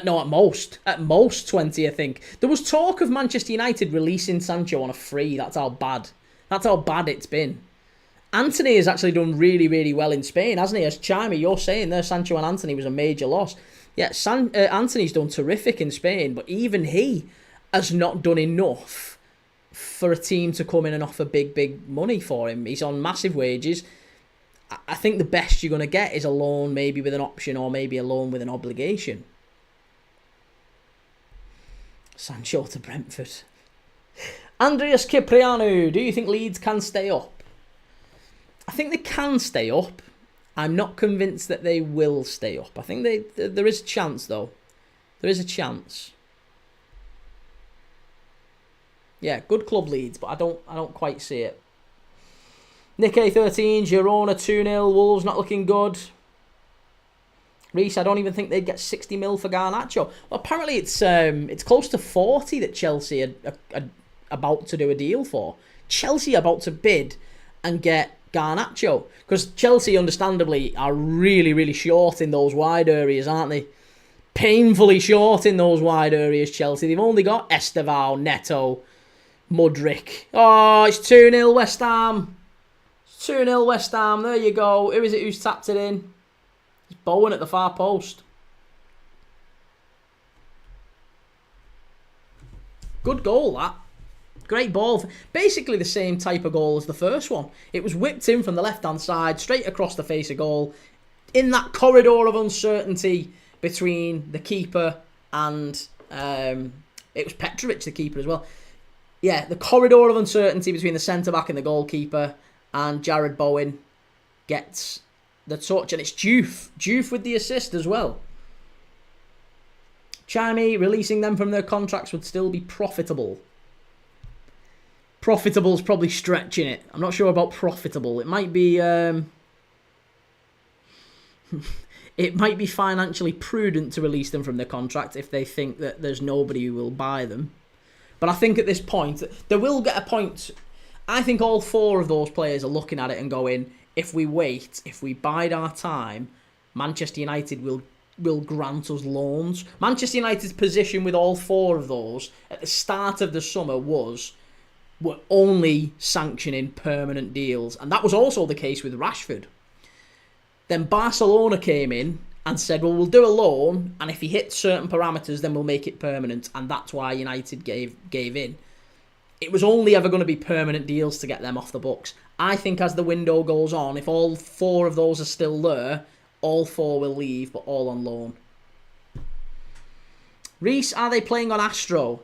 No, at most 20, I think. There was talk of Manchester United releasing Sancho on a free. That's how bad it's been. Anthony has actually done really, really well in Spain, hasn't he? As Chimey, you're saying there, Sancho and Anthony was a major loss. Yeah, Anthony's done terrific in Spain, but even he has not done enough for a team to come in and offer big, big money for him. He's on massive wages. I think the best you're going to get is a loan, maybe with an option, or maybe a loan with an obligation. Sancho to Brentford. Andreas Cipriano, do you think Leeds can stay up? I think they can stay up. I'm not convinced that they will stay up. I think there is a chance, though. There is a chance. Yeah, good club Leeds, but I don't quite see it. Nick A13, Girona 2-0. Wolves not looking good. Reece, I don't even think they'd get 60 mil for Garnacho. Well, apparently it's close to 40 that Chelsea are about to do a deal for. Chelsea are about to bid and get Garnacho, because Chelsea understandably are really, really short in those wide areas, aren't they? Painfully short in those wide areas, Chelsea. They've only got Estevao, Neto, Mudryk. Oh, it's 2-0 West Ham. It's 2-0 West Ham. There you go. Who is it who's tapped it in? It's Bowen at the far post. Good goal, that. Great ball. Basically the same type of goal as the first one. It was whipped in from the left-hand side, straight across the face of goal, in that corridor of uncertainty between the keeper and... it was Petrovic, the keeper, as well. Yeah, the corridor of uncertainty between the centre-back and the goalkeeper, and Jared Bowen gets the touch, and it's Diouf with the assist as well. Chimey, releasing them from their contracts would still be profitable. Profitable's probably stretching it. I'm not sure about profitable. It might be it might be financially prudent to release them from their contract if they think that there's nobody who will buy them. But I think at this point, they will get a point. I think all four of those players are looking at it and going, if we wait, if we bide our time, Manchester United will grant us loans. Manchester United's position with all four of those at the start of the summer was, we're only sanctioning permanent deals. And that was also the case with Rashford. Then Barcelona came in and said, well, we'll do a loan, and if he hits certain parameters, then we'll make it permanent. And that's why United gave in. It was only ever going to be permanent deals to get them off the books. I think as the window goes on, if all four of those are still there, all four will leave, but all on loan. Reece, are they playing on Astro?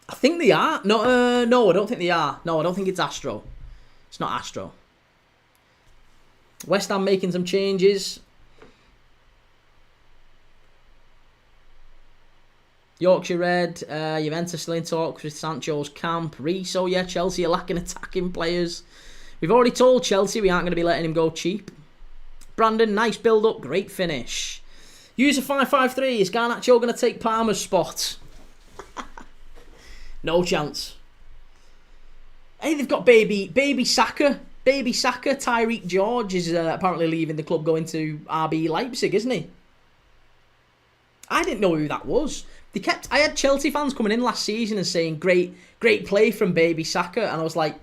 I think they are. No, I don't think they are. No, I don't think it's Astro. It's not Astro. West Ham making some changes. Yorkshire Red, Juventus still in talks with Sancho's camp. Reece, oh yeah, Chelsea are lacking attacking players. We've already told Chelsea we aren't going to be letting him go cheap. Brandon, nice build-up, great finish. User 553, is Garnacho going to take Palmer's spot? No chance. Hey, they've got baby Saka. Baby Saka, Tyreek George is apparently leaving the club, going to RB Leipzig, isn't he? I didn't know who that was. I had Chelsea fans coming in last season and saying, great play from Baby Saka. And I was like,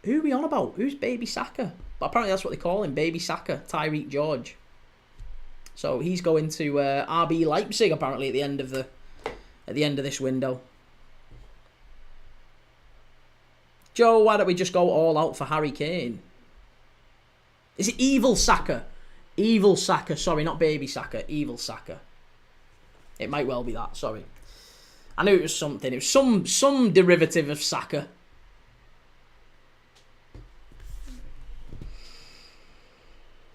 who are we on about? Who's Baby Saka? But apparently that's what they call him, Baby Saka, Tyreek George. So he's going to RB Leipzig apparently at the end of this window. Joe, why don't we just go all out for Harry Kane? Is it Evil Saka? Evil Saka, sorry, not Baby Saka, Evil Saka. It might well be that, sorry. I knew it was something. It was some derivative of Saka.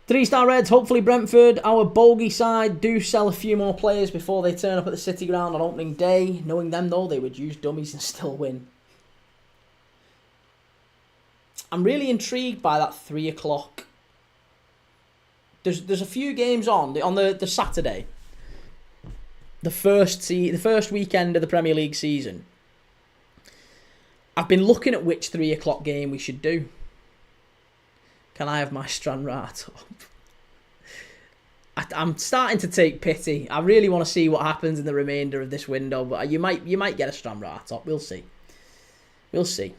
Three-star Reds, hopefully Brentford, our bogey side, do sell a few more players before they turn up at the City Ground on opening day. Knowing them though, they would use dummies and still win. I'm really intrigued by that 3 o'clock. There's a few games on the Saturday. The first weekend of the Premier League season. I've been looking at which 3 o'clock game we should do. Can I have my Stranraer up? I'm starting to take pity. I really want to see what happens in the remainder of this window, but you might get a Stranraer top. We'll see. We'll see.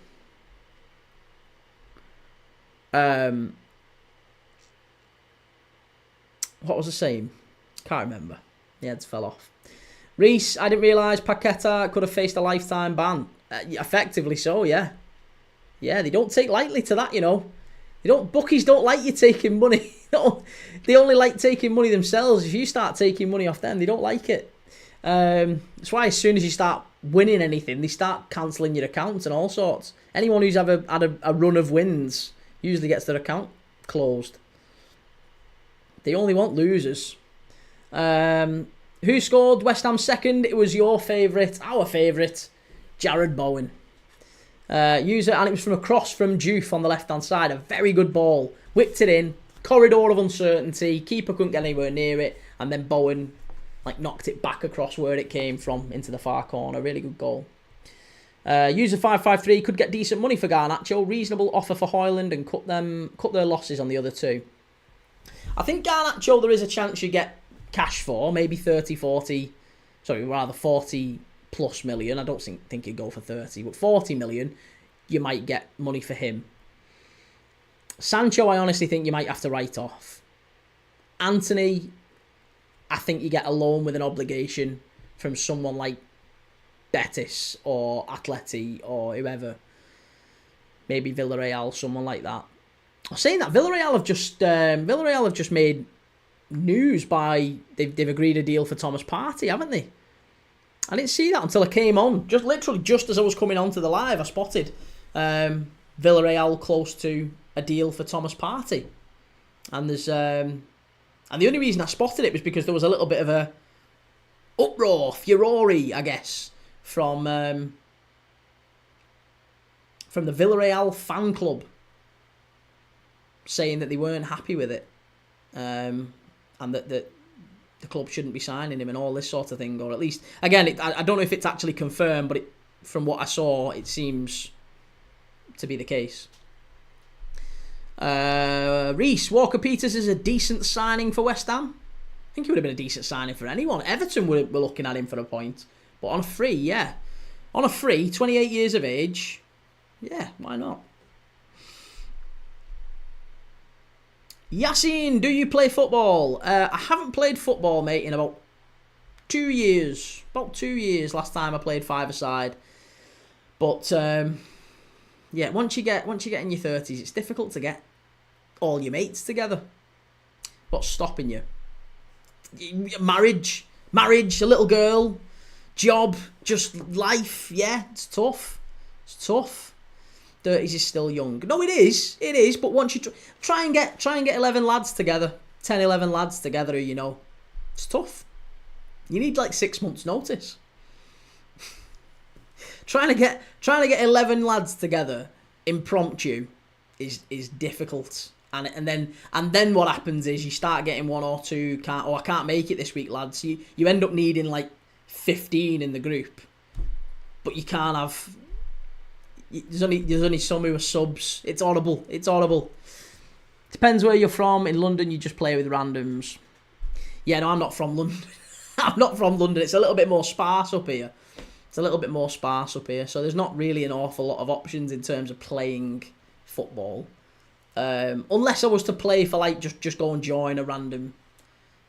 What was I saying? Can't remember. The heads fell off. Reese, I didn't realise Paqueta could have faced a lifetime ban. Effectively so, yeah. Yeah, they don't take lightly to that, you know. Bookies don't like you taking money. They only like taking money themselves. If you start taking money off them, they don't like it. That's why as soon as you start winning anything, they start cancelling your accounts and all sorts. Anyone who's ever had a run of wins usually gets their account closed. They only want losers. Who scored West Ham second? It was your favourite, our favourite, Jared Bowen. User, and it was from a cross from Juve on the left-hand side. A very good ball. Whipped it in. Corridor of uncertainty. Keeper couldn't get anywhere near it. And then Bowen knocked it back across where it came from into the far corner. Really good goal. User 553 could get decent money for Garnacho. Reasonable offer for Højlund and cut their losses on the other two. I think Garnacho there is a chance you get cash for. Maybe 40 plus million. I don't think you'd go for 30, but 40 million, you might get money for him. Sancho, I honestly think you might have to write off. Anthony, I think you get a loan with an obligation from someone like Betis or Atleti or whoever. Maybe Villarreal, someone like that. I'm saying that Villarreal have just made news by they've agreed a deal for Thomas Partey, haven't they? I didn't see that until I came on. Just as I was coming on to the live, I spotted Villarreal close to a deal for Thomas Partey. And there's and the only reason I spotted it was because there was a little bit of a uproar, furore, I guess, from the Villarreal fan club saying that they weren't happy with it, and that the club shouldn't be signing him and all this sort of thing, or at least, again, I don't know if it's actually confirmed, but from what I saw, it seems to be the case. Reese, Walker-Peters is a decent signing for West Ham. I think he would have been a decent signing for anyone. Everton were looking at him for a point, but on a free, yeah. On a free, 28 years of age, yeah, why not? Yassine, do you play football? I haven't played football, mate, in about 2 years. About 2 years last time I played five-a-side. But yeah, once you get in your 30s, it's difficult to get all your mates together. What's stopping you? Marriage, a little girl, job, just life. Yeah, it's tough. It's tough. 30s is still young. No, it is. But once you try and get 11 lads together, 10, 11 lads together, who you know, it's tough. You need 6 months' notice. trying to get 11 lads together impromptu is difficult. And then what happens is you start getting one or two I can't make it this week, lads. You end up needing 15 in the group, but you can't have. There's only some who are subs. It's horrible. Depends where you're from. In London, you just play with randoms. Yeah, no, I'm not from London. I'm not from London. It's a little bit more sparse up here. So there's not really an awful lot of options in terms of playing football. Unless I was to play for just go and join a random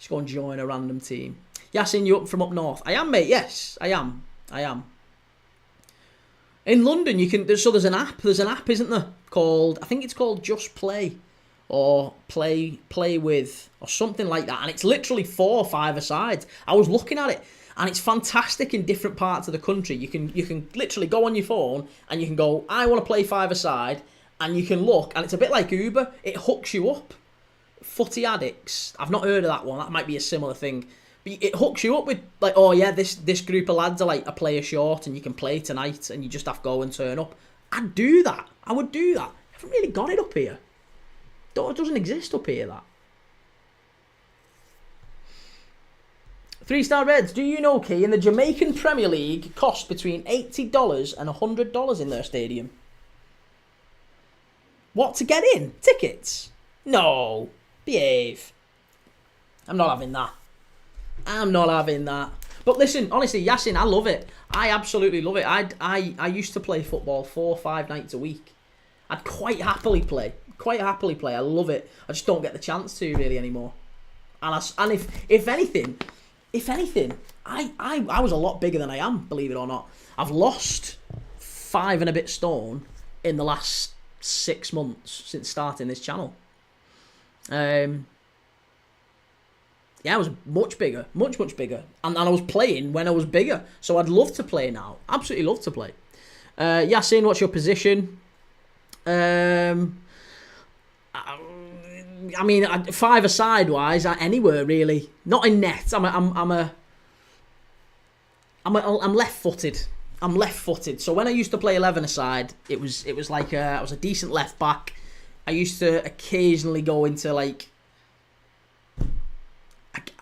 team. Yasin, you up from up north? I am, mate. Yes, I am. In London, you can. There's an app. There's an app, isn't there? I think it's called Just Play, or Play With, or something like that. And it's literally 4 or 5-a-sides. I was looking at it, and it's fantastic in different parts of the country. You can literally go on your phone and you can go, I want to play 5-a-side, and you can look, and it's a bit like Uber. It hooks you up. Footy Addicts. I've not heard of that one. That might be a similar thing. It hooks you up with oh yeah, this group of lads are a player short and you can play tonight and you just have to go and turn up. I'd do that. I would do that. I haven't really got it up here. It doesn't exist up here, that. 3-star Reds, do you know, Key, in the Jamaican Premier League cost between $80 and $100 in their stadium? What, to get in? Tickets? No. Behave. I'm not having that. I'm not having that. But listen, honestly, Yasin, I love it. I absolutely love it. I used to play football 4 or 5 nights a week. I'd quite happily play. I love it. I just don't get the chance to really anymore. And if anything, I was a lot bigger than I am, believe it or not. I've lost 5 and a bit stone in the last 6 months since starting this channel. Yeah, I was much bigger. Much bigger. And I was playing when I was bigger. So I'd love to play now. Absolutely love to play. Yasin, what's your position? I mean, 5-a-side wise, anywhere really. Not in net. I'm left-footed. I'm left-footed. So when I used to play 11-a-side, it was like I was a decent left back. I used to occasionally go into like.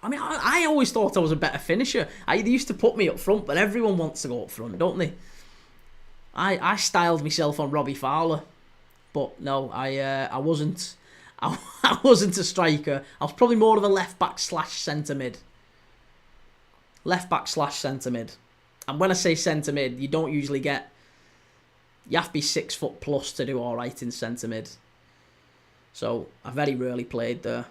I mean, I always thought I was a better finisher. They used to put me up front, but everyone wants to go up front, don't they? I styled myself on Robbie Fowler, but no, I wasn't. I wasn't a striker. I was probably more of a left back / centre mid. Left back / centre mid. And when I say centre mid, you don't usually get. You have to be 6 foot plus to do all right in centre mid. So I very rarely played there.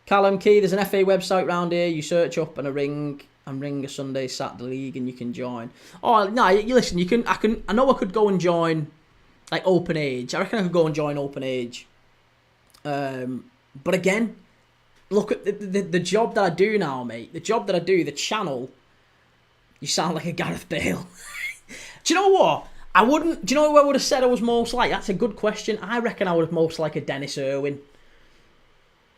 Callum Key, there's an FA website round here. You search up and ring a Sunday Saturday league and you can join. Oh no, you listen. I know I could go and join like Open Age. I reckon I could go and join Open Age. But again, look at the job that I do now, mate. The job that I do, the channel. You sound like a Gareth Bale. Do you know what? I wouldn't. Do you know who I would have said I was most like? That's a good question. I reckon I would have most like a Dennis Irwin.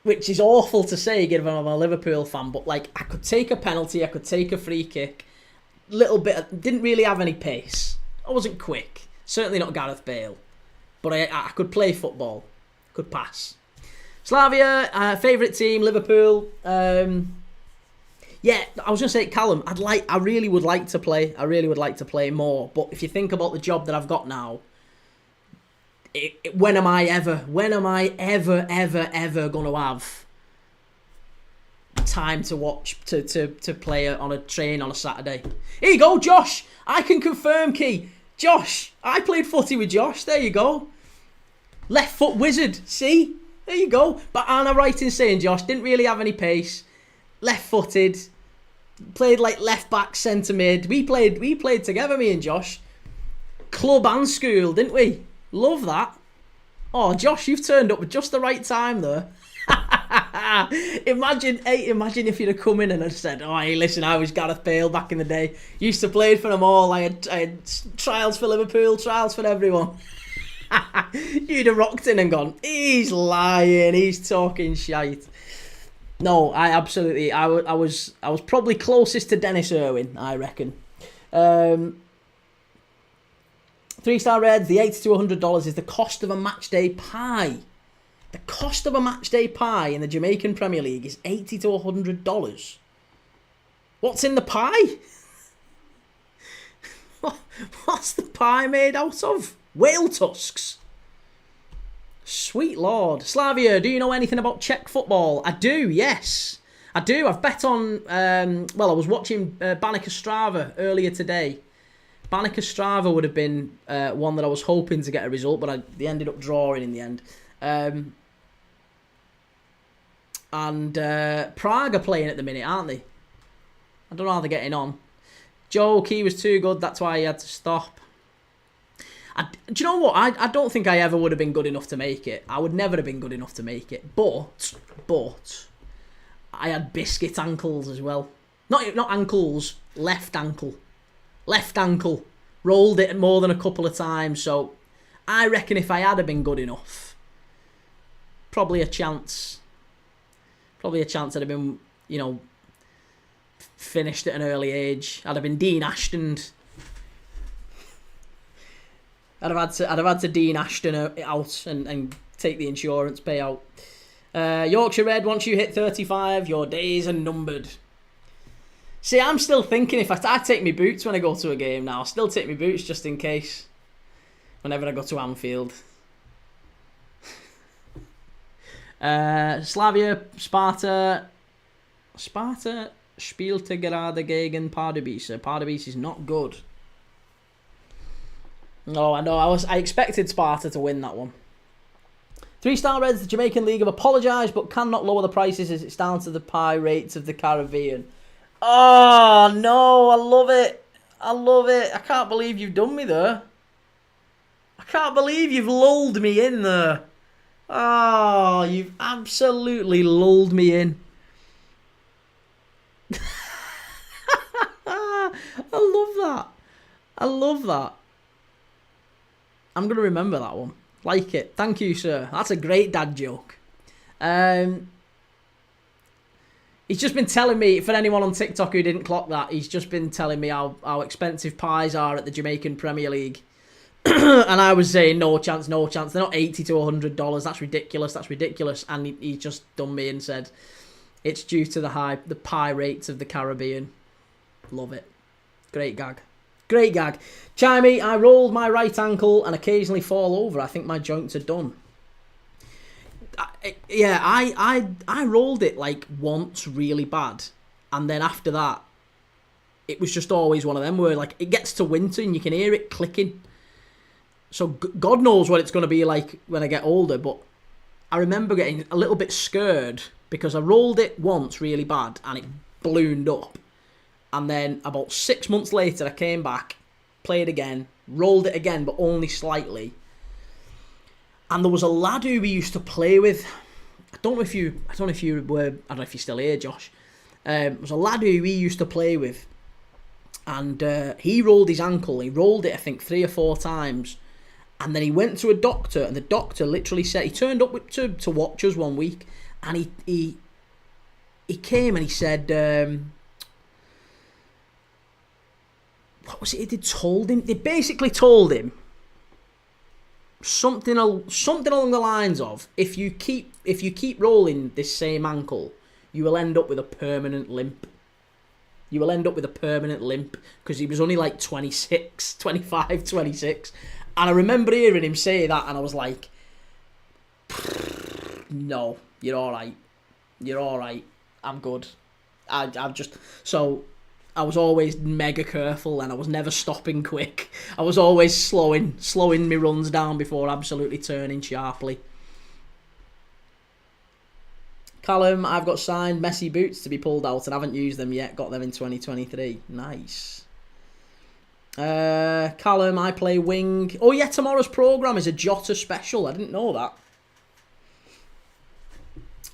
Which is awful to say, given I'm a Liverpool fan, but like I could take a penalty, I could take a free kick, didn't really have any pace. I wasn't quick, certainly not Gareth Bale, but I could play football, could pass. Slavia, favourite team, Liverpool. Yeah, I was gonna say Callum. I really would like to play. I really would like to play more. But if you think about the job that I've got now. When am I ever going to have time to watch, to play on a train on a Saturday? Here you go, Josh. I can confirm, Key. Josh, I played footy with Josh. There you go. Left foot wizard. See? There you go. But am I right in saying Josh didn't really have any pace? Left footed. Played like left back, centre mid. We played together, me and Josh. Club and school, didn't we? Love that. Oh, Josh, you've turned up at just the right time there. Imagine if you'd have come in and had said, oh, hey, listen, I was Gareth Bale back in the day. Used to play for them all. I had trials for Liverpool, trials for everyone. You'd have rocked in and gone, he's lying, he's talking shite. No, I was probably closest to Dennis Irwin, I reckon. 3-star Reds, the $80 to $100 is the cost of a matchday pie. The cost of a matchday pie in the Jamaican Premier League is $80 to $100. What's in the pie? What's the pie made out of? Whale tusks. Sweet Lord. Slavia, do you know anything about Czech football? I do, yes. I do. I've bet on... I was watching Baník Ostrava earlier today. Baník Ostrava would have been one that I was hoping to get a result, but they ended up drawing in the end. And Prague are playing at the minute, aren't they? I don't know how they're getting on. Joe Key was too good, that's why he had to stop. Do you know what? I don't think I ever would have been good enough to make it. I would never have been good enough to make it. But I had biscuit ankles as well. Not ankles, left ankle. Left ankle. Rolled it more than a couple of times. So I reckon if I had been good enough, probably a chance I'd have been, finished at an early age. I'd have been Dean Ashtoned. I'd have had to Dean Ashton out and take the insurance payout. Yorkshire Red, once you hit 35, your days are numbered. See, I'm still thinking if I take my boots when I go to a game now. I'll still take my boots just in case. Whenever I go to Anfield. Slavia, Sparta spielte gerade gegen Pardubice. Pardubice is not good. No, I know. I expected Sparta to win that one. 3-star Reds, the Jamaican League have apologised but cannot lower the prices as it's down to the pie rates of the Caribbean. Oh, no, I love it. I love it. I can't believe you've done me there. I can't believe you've lulled me in there. Oh, you've absolutely lulled me in. I love that. I love that. I'm going to remember that one. Like it. Thank you, sir. That's a great dad joke. He's just been telling me, for anyone on TikTok who didn't clock that, he's just been telling me how expensive pies are at the Jamaican Premier League. And I was saying, no chance, no chance. They're not $80 to $100. That's ridiculous. That's ridiculous. And he just done me and said, it's due to the pie rates of the Caribbean. Love it. Great gag. Great gag. Chimey, I rolled my right ankle and occasionally fall over. I think my joints are done. I rolled it like once really bad. And then after that, it was just always one of them where like it gets to winter and you can hear it clicking. So God knows what it's going to be like when I get older. But I remember getting a little bit scared because I rolled it once really bad and it ballooned up. And then about 6 months later, I came back, played again, rolled it again, but only slightly. And there was a lad who we used to play with. I don't know if you were. I don't know if you're still here, Josh. There was a lad who we used to play with, and he rolled his ankle. He rolled it, I think, 3 or 4 times, and then he went to a doctor, and the doctor literally said he turned up to watch us one week, and he came and he said. What was it? They basically told him something along the lines of if you keep rolling this same ankle, you will end up with a permanent limp. You will end up with a permanent limp because he was only like 25, 26. And I remember hearing him say that and I was like, no, you're all right. You're all right. I'm good. I was always mega careful and I was never stopping quick. I was always slowing my runs down before absolutely turning sharply. Callum, I've got signed Messi boots to be pulled out and haven't used them yet. Got them in 2023. Nice. Callum, I play wing. Oh yeah, tomorrow's programme is a Jota special. I didn't know that.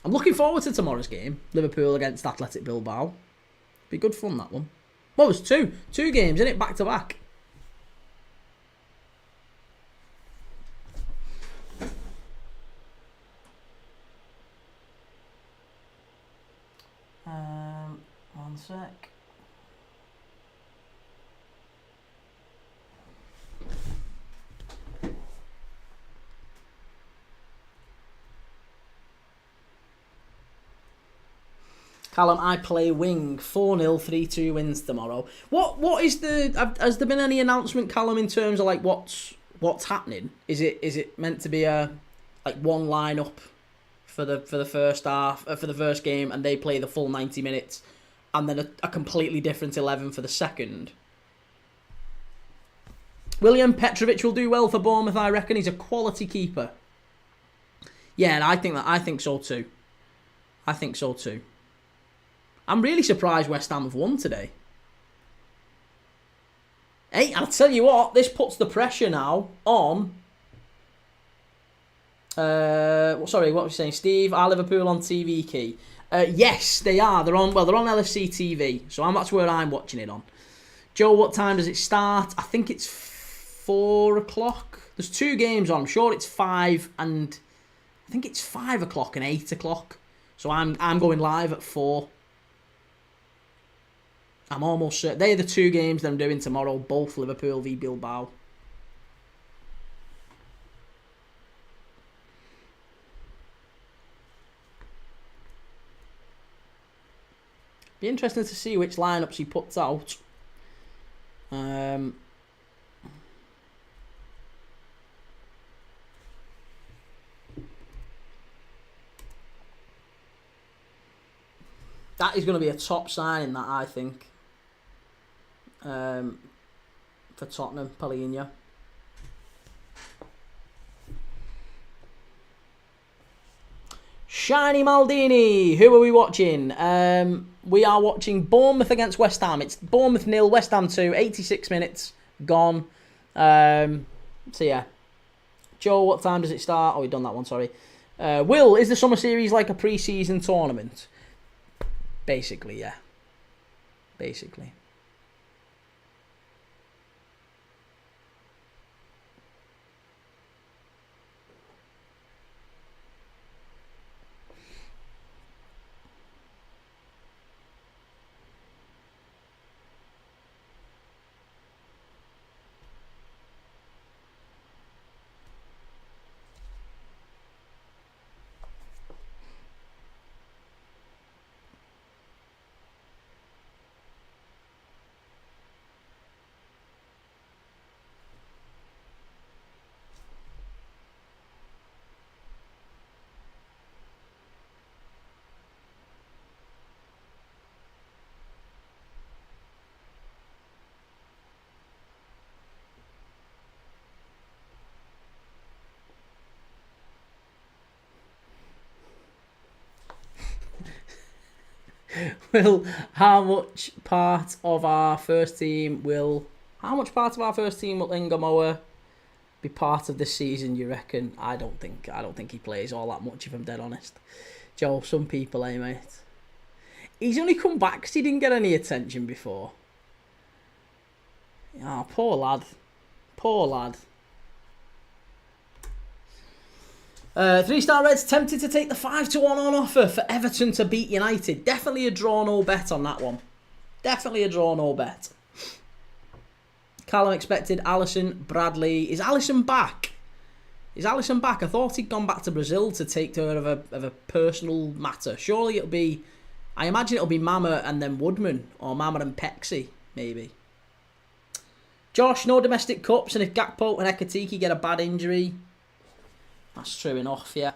I'm looking forward to tomorrow's game. Liverpool against Athletic Bilbao. Be good fun, that one. Well, it was two games, isn't it? Back to back. One sec. Callum, I play wing. 4-0, 3-2 wins tomorrow. What is the? Has there been any announcement, Callum, in terms of like what's happening? Is it meant to be a like one lineup for the first half for the first game, and they play the full 90 minutes, and then a completely different 11 for the second? William Petrovic will do well for Bournemouth. I reckon he's a quality keeper. Yeah, and I think so too. I think so too. I'm really surprised West Ham have won today. Hey, I'll tell you what, this puts the pressure now on... sorry, what was you saying? Steve, are Liverpool on TV, Key? Yes, they are. They're on LFC TV, so that's where I'm watching it on. Joe, what time does it start? I think it's 4 o'clock. There's 2 games on. I'm sure it's 5 and... I think it's 5 o'clock and 8 o'clock. So I'm going live at 4. I'm almost certain. They're the 2 games that I'm doing tomorrow, both Liverpool v Bilbao. Be interesting to see which lineups he puts out. That is going to be a top signing, that, I think. For Tottenham, Palhinha. Shiny Maldini. Who are we watching? We are watching Bournemouth against West Ham. It's Bournemouth 0, West Ham 2. 86 minutes gone. So yeah. Joe, what time does it start? Oh, we've done that one, sorry. Will, is the summer series like a pre-season tournament? Basically, yeah. Basically. How much part of our first team will Ngamoa be part of this season, you reckon? I don't think he plays all that much, if I'm dead honest. Joe, some people, mate. He's only come back because he didn't get any attention before. Oh, poor lad. Poor lad. 3-star Reds tempted to take the 5-1 on offer for Everton to beat United. Definitely a draw no bet on that one. Definitely a draw no bet. Callum expected Alisson, Bradley. Is Alisson back? Is Alisson back? I thought he'd gone back to Brazil to take care of a personal matter. Surely it'll be... I imagine it'll be Mama and then Woodman. Or Mama and Pexi, maybe. Josh, no domestic cups. And if Gakpo and Ekatiki get a bad injury... That's true enough, yeah.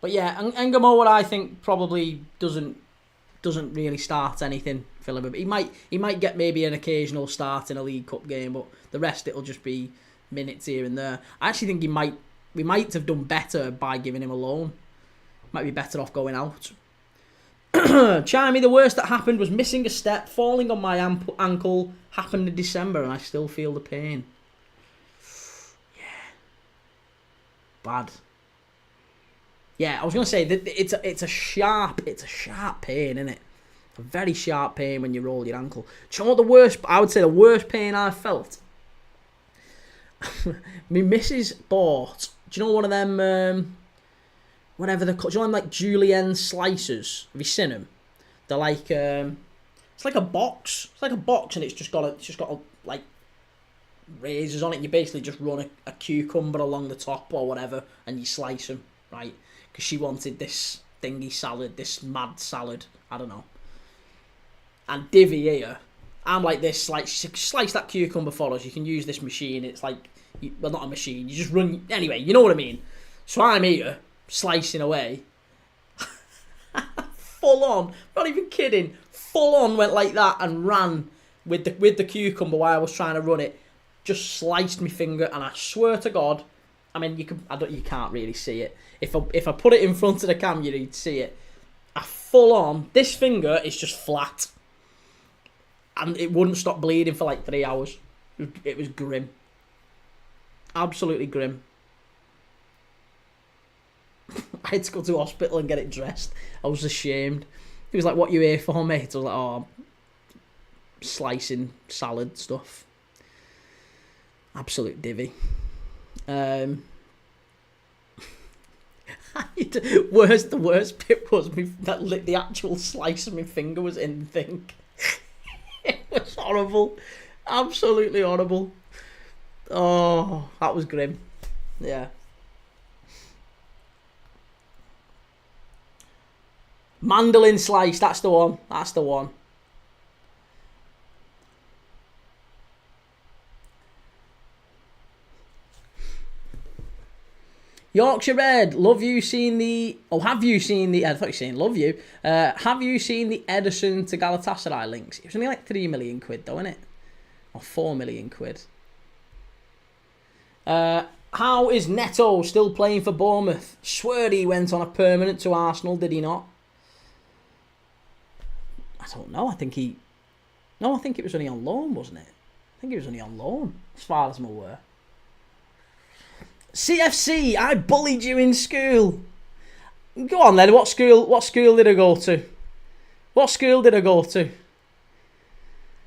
But yeah, Ngamoa, I think, probably doesn't really start anything for Liverpool. He might get maybe an occasional start in a League Cup game, but the rest it'll just be minutes here and there. I actually think we might have done better by giving him a loan. Might be better off going out. Chimey, the worst that happened was missing a step, falling on my ankle. Happened in December, and I still feel the pain. Bad. Yeah, I was gonna say that it's a sharp pain, isn't it? A very sharp pain when you roll your ankle. Do you know what I would say the worst pain I've felt? My missus bought. Do you know one of them? Whatever they're called. Do you know them like julienne slicers? Have you seen them? They're like it's like a box. It's like a box, and it's just got like razors on it. You basically just run a cucumber along the top or whatever, and you slice them, right? Because she wanted this thingy salad, this mad salad, I don't know. And Divvy here, I'm like this, like, slice that cucumber for us. You can use this machine. It's like, well, not a machine. You just run, anyway, you know what I mean. So I'm here, slicing away. Full on, not even kidding, full on went like that and ran with the cucumber while I was trying to run it. Just sliced my finger, and I swear to God, I mean, you can't really see it. If I put it in front of the camera, you'd see it. I full on, this finger is just flat, and it wouldn't stop bleeding for like 3 hours. It was grim, absolutely grim. I had to go to the hospital and get it dressed. I was ashamed. He was like, "What you here for, mate?" I was like, "Oh, slicing salad stuff." Absolute divvy. The worst bit was that the actual slice of my finger was in the thing. It was horrible. Absolutely horrible. Oh, that was grim. Yeah. Mandolin slice, that's the one. That's the one. Yorkshire Red, love you seen the... Oh, have you seen the... I thought you were saying love you. Have you seen the Ederson to Galatasaray links? It was only like 3 million quid though, innit? Or 4 million quid. How is Neto still playing for Bournemouth? Swear he went on a permanent to Arsenal, did he not? I don't know. I think he... No, I think it was only on loan, wasn't it? I think it was only on loan, as far as I'm aware. CFC, I bullied you in school. Go on then, what school did I go to? What school did I go to?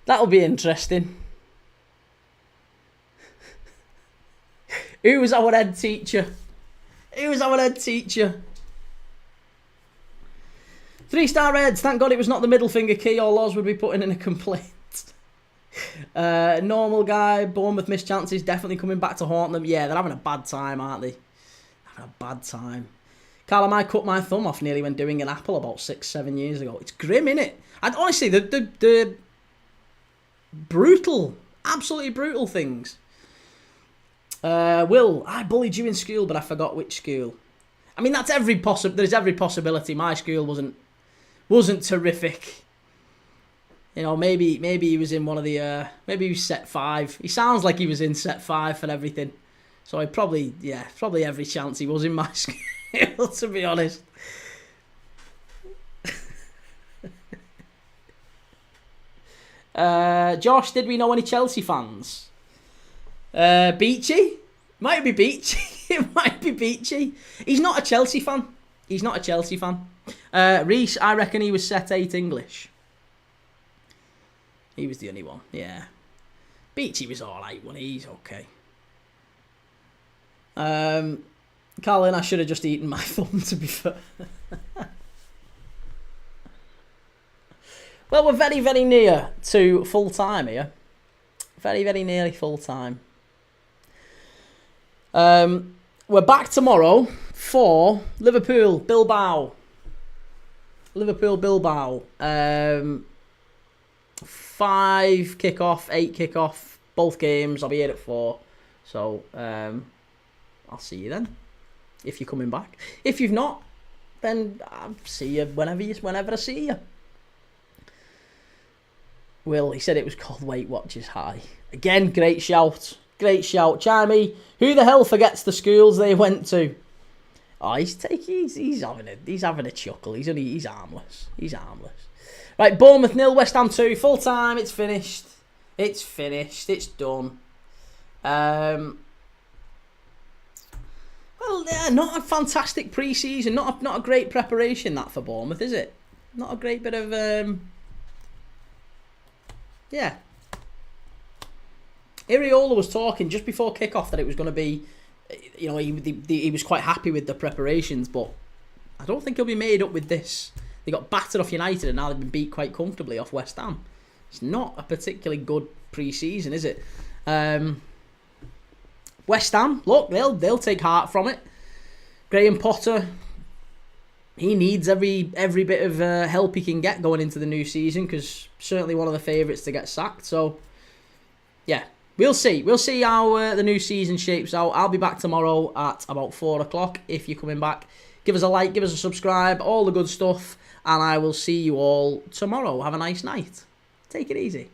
That'll be interesting. Who was our head teacher? Who was our head teacher? 3-star Reds, thank God it was not the middle finger key or Loz would be putting in a complaint. Normal guy, Bournemouth missed chances, definitely coming back to haunt them. Yeah, they're having a bad time, aren't they? Having a bad time. Callum, I cut my thumb off nearly when doing an apple about 6-7 years ago. It's grim, innit? And honestly, the brutal, absolutely brutal things. Will, I bullied you in school, but I forgot which school. I mean, there's every possibility my school wasn't terrific. You know, maybe he was in one of the... maybe he was set 5. He sounds like he was in set 5 for everything. So I probably every chance he was in my school, to be honest. Josh, did we know any Chelsea fans? Beachy? Might be Beachy. It might be Beachy. He's not a Chelsea fan. Reese, I reckon he was set 8 English. He was the only one, yeah. Beachy was alright when he's okay. Colin, I should have just eaten my thumb, to be fair. Well, we're very, very near to full time here. Very, very nearly full time. We're back tomorrow for Liverpool Bilbao. 5 kickoff, 8 kickoff, both games. I'll be here at 4. So, I'll see you then. If you're coming back. If you've not, then I'll see you whenever I see you. Will, he said it was called Weight Watchers High. Again, great shout. Chimey, who the hell forgets the schools they went to? Oh, he's having a chuckle. He's harmless. Right, Bournemouth 0, West Ham 2, full time. It's finished. It's done. Well, yeah, not a fantastic pre-season. Not a great preparation that for Bournemouth, is it? Not a great bit of yeah. Iriola was talking just before kick-off that it was going to be, you know, he was quite happy with the preparations, but I don't think he'll be made up with this. They got battered off United and now they've been beat quite comfortably off West Ham. It's not a particularly good pre-season, is it? West Ham, look, they'll take heart from it. Graham Potter, he needs every bit of help he can get going into the new season because certainly one of the favourites to get sacked. So, yeah, we'll see. We'll see how the new season shapes out. I'll be back tomorrow at about 4 o'clock if you're coming back. Give us a like, give us a subscribe, all the good stuff. And I will see you all tomorrow. Have a nice night. Take it easy.